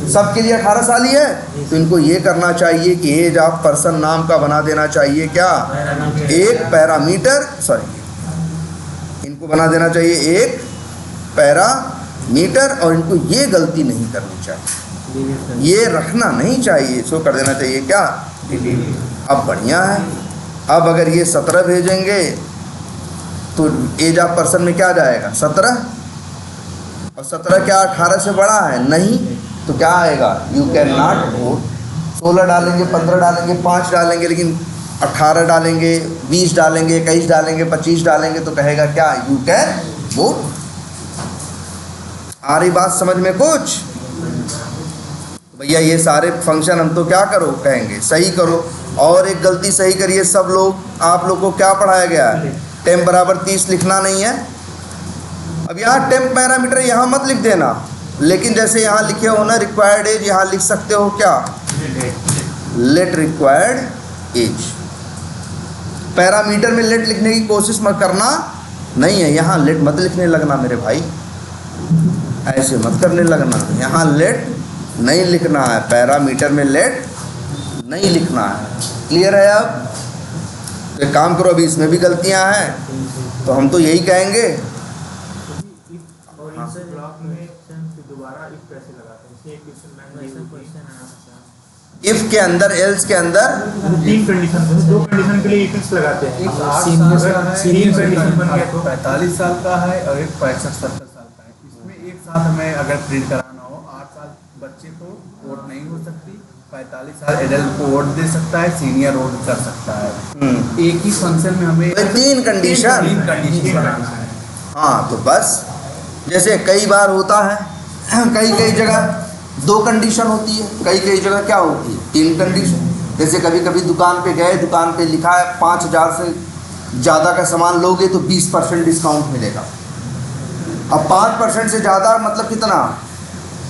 सबके लिए 18 साल ही है। तो इनको ये करना चाहिए कि एज ऑफ पर्सन नाम का बना देना चाहिए क्या, एक पैरामीटर, सॉरी इनको बना देना चाहिए एक पैरामीटर, और इनको ये गलती नहीं करनी चाहिए, ये रखना नहीं चाहिए, इसको कर देना चाहिए क्या, अब बढ़िया है। अब अगर ये 17 भेजेंगे तो एज ऑफ पर्सन में क्या जाएगा 17, और 17 क्या 18 से बड़ा है, नहीं, तो क्या आएगा, यू कैन नॉट वोट। 16 डालेंगे, 15 डालेंगे, 5 डालेंगे, लेकिन 18 डालेंगे, 20 डालेंगे, 21 डालेंगे, 25 डालेंगे तो कहेगा क्या, यू कैन वोट। आ रही बात समझ में कुछ, भैया ये सारे फंक्शन हम तो क्या करो कहेंगे, सही करो। और एक गलती सही करिए सब लोग, आप लोग को क्या पढ़ाया गया है, टेम्प बराबर 30 लिखना नहीं है। अब यहाँ टेम्प पैरामीटर यहाँ मत लिख देना, लेकिन जैसे यहाँ लिखे हो ना रिक्वायर्ड एज, यहाँ लिख सकते हो क्या, लेट रिक्वायर्ड एज। पैरामीटर में लेट लिखने की कोशिश मत करना, नहीं है यहाँ लेट मत लिखने लगना मेरे भाई, ऐसे मत करने लगना, यहाँ लेट नहीं लिखना है, पैरामीटर में लेट नहीं लिखना है। क्लियर है? अब तो एक काम करो, अभी इसमें भी गलतियां हैं तो हम तो यही कहेंगे, इफ के अंदर, एल्स के अंदर 3 कंडीशन, 2 कंडीशन के लिए इफ लगाते हैं। 3 कंडीशन बन गया तो 45 साल का है और एक 65-70 साल का है। इसमें एक साथ हमें अगर प्रिंट कराना हो, 8 साल बच्चे को वोट नहीं हो सकती, 45 साल एडल्ट को वोट दे सकता है, सीनियर वोट कर सकता है। एक ही फंक्शन में हमें 3 कंडीशन। हाँ तो बस जैसे कई बार होता है, कई जगह 2 कंडीशन होती है, कई जगह क्या होती है 3 कंडीशन। जैसे कभी कभी दुकान पे गए, दुकान पे लिखा है 5000 से ज़्यादा का सामान लोगे तो 20% डिस्काउंट मिलेगा। अब 5% से ज़्यादा मतलब कितना,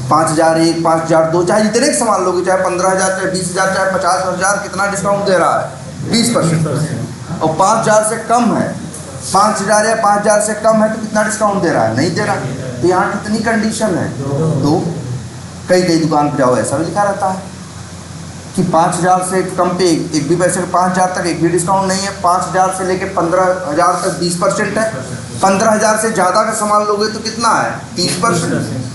5001, 5002, चाहे जितने का सामान लोगे, चाहे 15,000, चाहे 20,000, चाहे 50,000, कितना डिस्काउंट दे रहा है 20%। और 5,000 से कम है, 5,000 या 5,000 से कम है तो कितना डिस्काउंट दे रहा है, नहीं दे रहा। तो यहाँ कितनी कंडीशन है, 2। कई दुकान पर जाओ ऐसा भी लिखा रहता है कि 5,000 से कम पे एक भी पैसे, 5,000 तक एक भी डिस्काउंट नहीं है, 5,000 से लेके 15,000 तक 20% है, 15,000 से ज़्यादा का सामान लोगे तो कितना है 30%।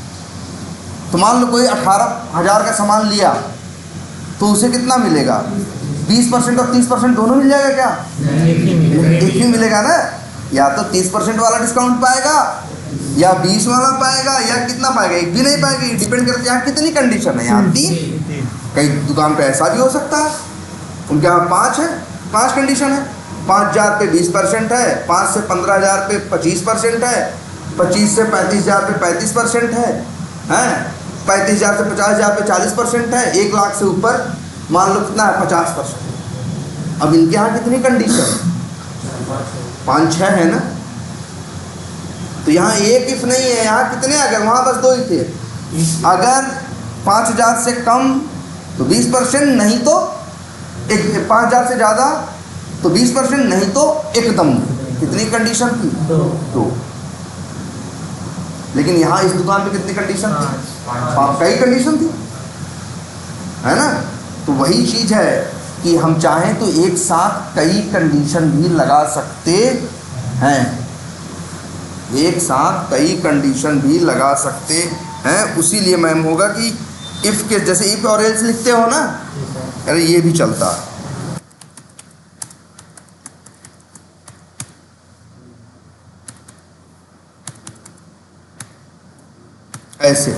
तो मान लो कोई 18,000 का सामान लिया तो उसे कितना मिलेगा, 20% और 30% दोनों मिल जाएगा क्या, एक ही मिलेगा ना, या तो 30% वाला डिस्काउंट पाएगा या 20 वाला पाएगा या कितना पाएगा, एक भी नहीं पाएगा। डिपेंड करता है यहाँ कितनी कंडीशन है, यहाँ 3। कई दुकान पे ऐसा भी हो सकता है, उनके यहाँ 5 है, 5 कंडीशन है। 5,000 पे 20% है, 5 से 15,000 पे 25% है, 25 से 35,000 पे 35% है, 35,000 से 50,000 पे 40% है, 1 लाख से ऊपर मान लो कितना है 50%। अब इनके यहाँ कितनी कंडीशन, 5-6 है ना। तो यहाँ एक इफ नहीं है, यहाँ कितने, अगर वहाँ बस 2 ही थे। अगर 5,000 से कम तो 20%, नहीं तो 5,000 से ज़्यादा तो 20%, नहीं तो एकदम। कितनी कंडीशन थी, 2। लेकिन यहाँ इस दुकान पे कितनी कंडीशन थी, कई कंडीशन थी, है ना। तो वही चीज़ है कि हम चाहें तो एक साथ कई कंडीशन भी लगा सकते हैं, एक साथ कई कंडीशन भी लगा सकते हैं। उसी लिए मैम होगा कि इफ़ के जैसे इफ और एल्स लिखते हो ना, अरे ये भी चलता है। ऐसे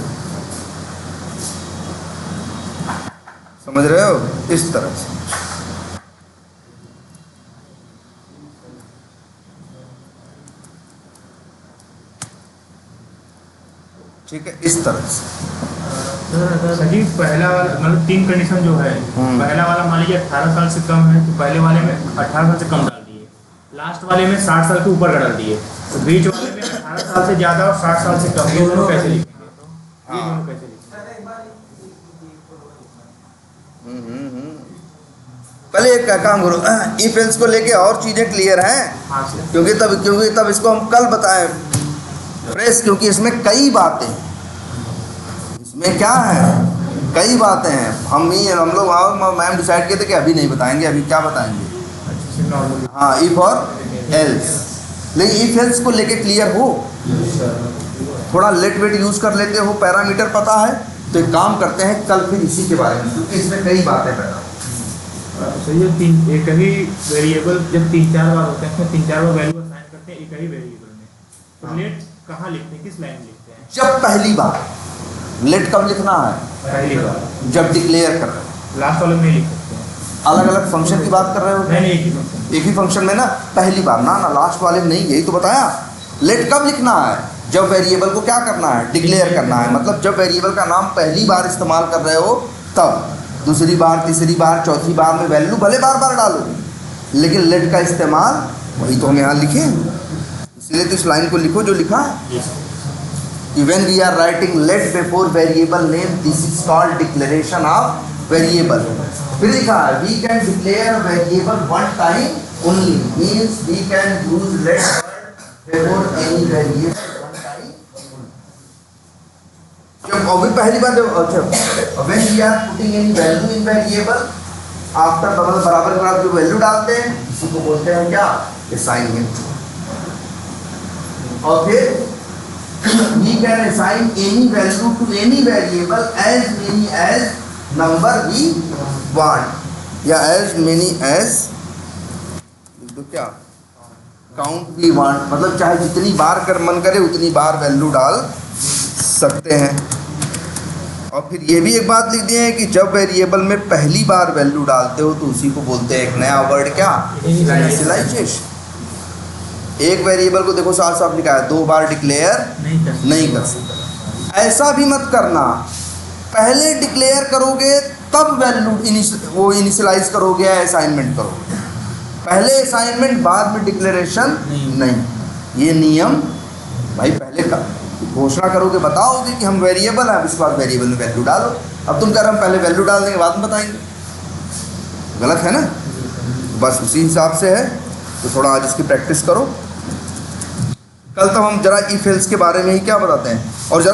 समझ रहे हो, इस तरह से। ठीक है, इस तरह से। सही, पहला वाला मतलब 3 कंडीशन जो है, पहला वाला मान लीजिए 18 साल से कम है तो पहले वाले में 18 साल से कम डाल दिए, लास्ट वाले में 60 साल के ऊपर का डाल दिए, तो बीच वाले में 18 साल से ज़्यादा और 60 साल से कम, ये दोनों कैसे लिखेंगे? ये दोनों कैसे लिखेंगे? पहले एक काम करो, इफ एल्स को लेके और चीज़ें क्लियर हैं, हाँ सर। क्योंकि तब इसको हम कल बताएं फ्रेश, क्योंकि इसमें कई बातें, इसमें क्या है, कई बातें हैं। हम लोग वहाँ मैम डिसाइड किए थे कि अभी नहीं बताएंगे, अभी क्या बताएंगे। हाँ, इफ और एल्स, लेकिन इफ एल्स को लेके क्लियर हो, थोड़ा लेट वेट यूज़ कर लेते हो, पैरामीटर पता है, तो एक काम करते हैं कल फिर इसी के बारे में, क्योंकि इसमें कई बातें पैदा। सही है, एक ही वेरिएबल जब 3-4 बार होते हैं, उसमें 3-4 बार वैल्यू असाइन करते हैं एक ही वेरिएबल में, तो लेट कहाँ लिखते हैं, किस लाइन में लिखते हैं? जब पहली बार, लेट कब लिखना है? पहली बार। जब डिक्लेयर कर रहे हो। लास्ट वाले में नहीं लिख सकते हैं। अलग अलग फंक्शन की बात कर रहे हो? नहीं, एक ही फंक्शन। एक ही फंक्शन में ना, पहली बार ना लास्ट वाले में नहीं, यही तो बताया। लेट कब लिखना है? जब वेरिएबल को क्या करना है? डिक्लेयर करना है। मतलब जब वेरिएबल का नाम पहली बार इस्तेमाल कर रहे हो तब। दूसरी बार, तीसरी बार, चौथी बार में वैल्यू भले बार बार डालो, लेकिन लेट का इस्तेमाल वही तो हम यहाँ लिखे, इसलिए तो इस लाइन को लिखो जो लिखा है। When we are writing let before variable name, this is called declaration of variable. फिर लिखा है we can declare variable one time only, means we can use let before any variable one time. जब अभी पहली बार जब when we are putting any value in variable, after बराबर जो वैल्यू डालते हैं इसी को बोलते हैं क्या? असाइनमेंट। और फिर we can assign any value to any variable as many as number we want, या as many as तो क्या count we want, मतलब चाहे जितनी बार कर मन करे उतनी बार वैल्यू डाल सकते हैं। और फिर ये भी एक बात लिख दिए हैं कि जब वेरिएबल में पहली बार वैल्यू डालते हो तो उसी को बोलते हैं एक नया वर्ड क्या? इनिशियलाइजेशन। एक वेरिएबल को देखो साफ साफ लिखा है 2 बार डिक्लेयर नहीं कर सकता। ऐसा भी मत करना, पहले डिक्लेयर करोगे तब वैल्यू वो इनिशियलाइज करोगे या असाइनमेंट करोगे। पहले असाइनमेंट बाद में डिक्लेरेशन नहीं, ये नियम भाई पहले का घोषणा करोगे, बताओगे कि हम वेरिएबल है, इसके बाद वेरिएबल में वैल्यू डालो। अब तुम कह रहे हम पहले वैल्यू डाल देंगे बाद में बताएंगे, गलत है ना। बस उसी हिसाब से है, तो थोड़ा आज इसकी प्रैक्टिस करो। कल तो हम जरा इफ एल्स के बारे में ही क्या बताते हैं, और जरा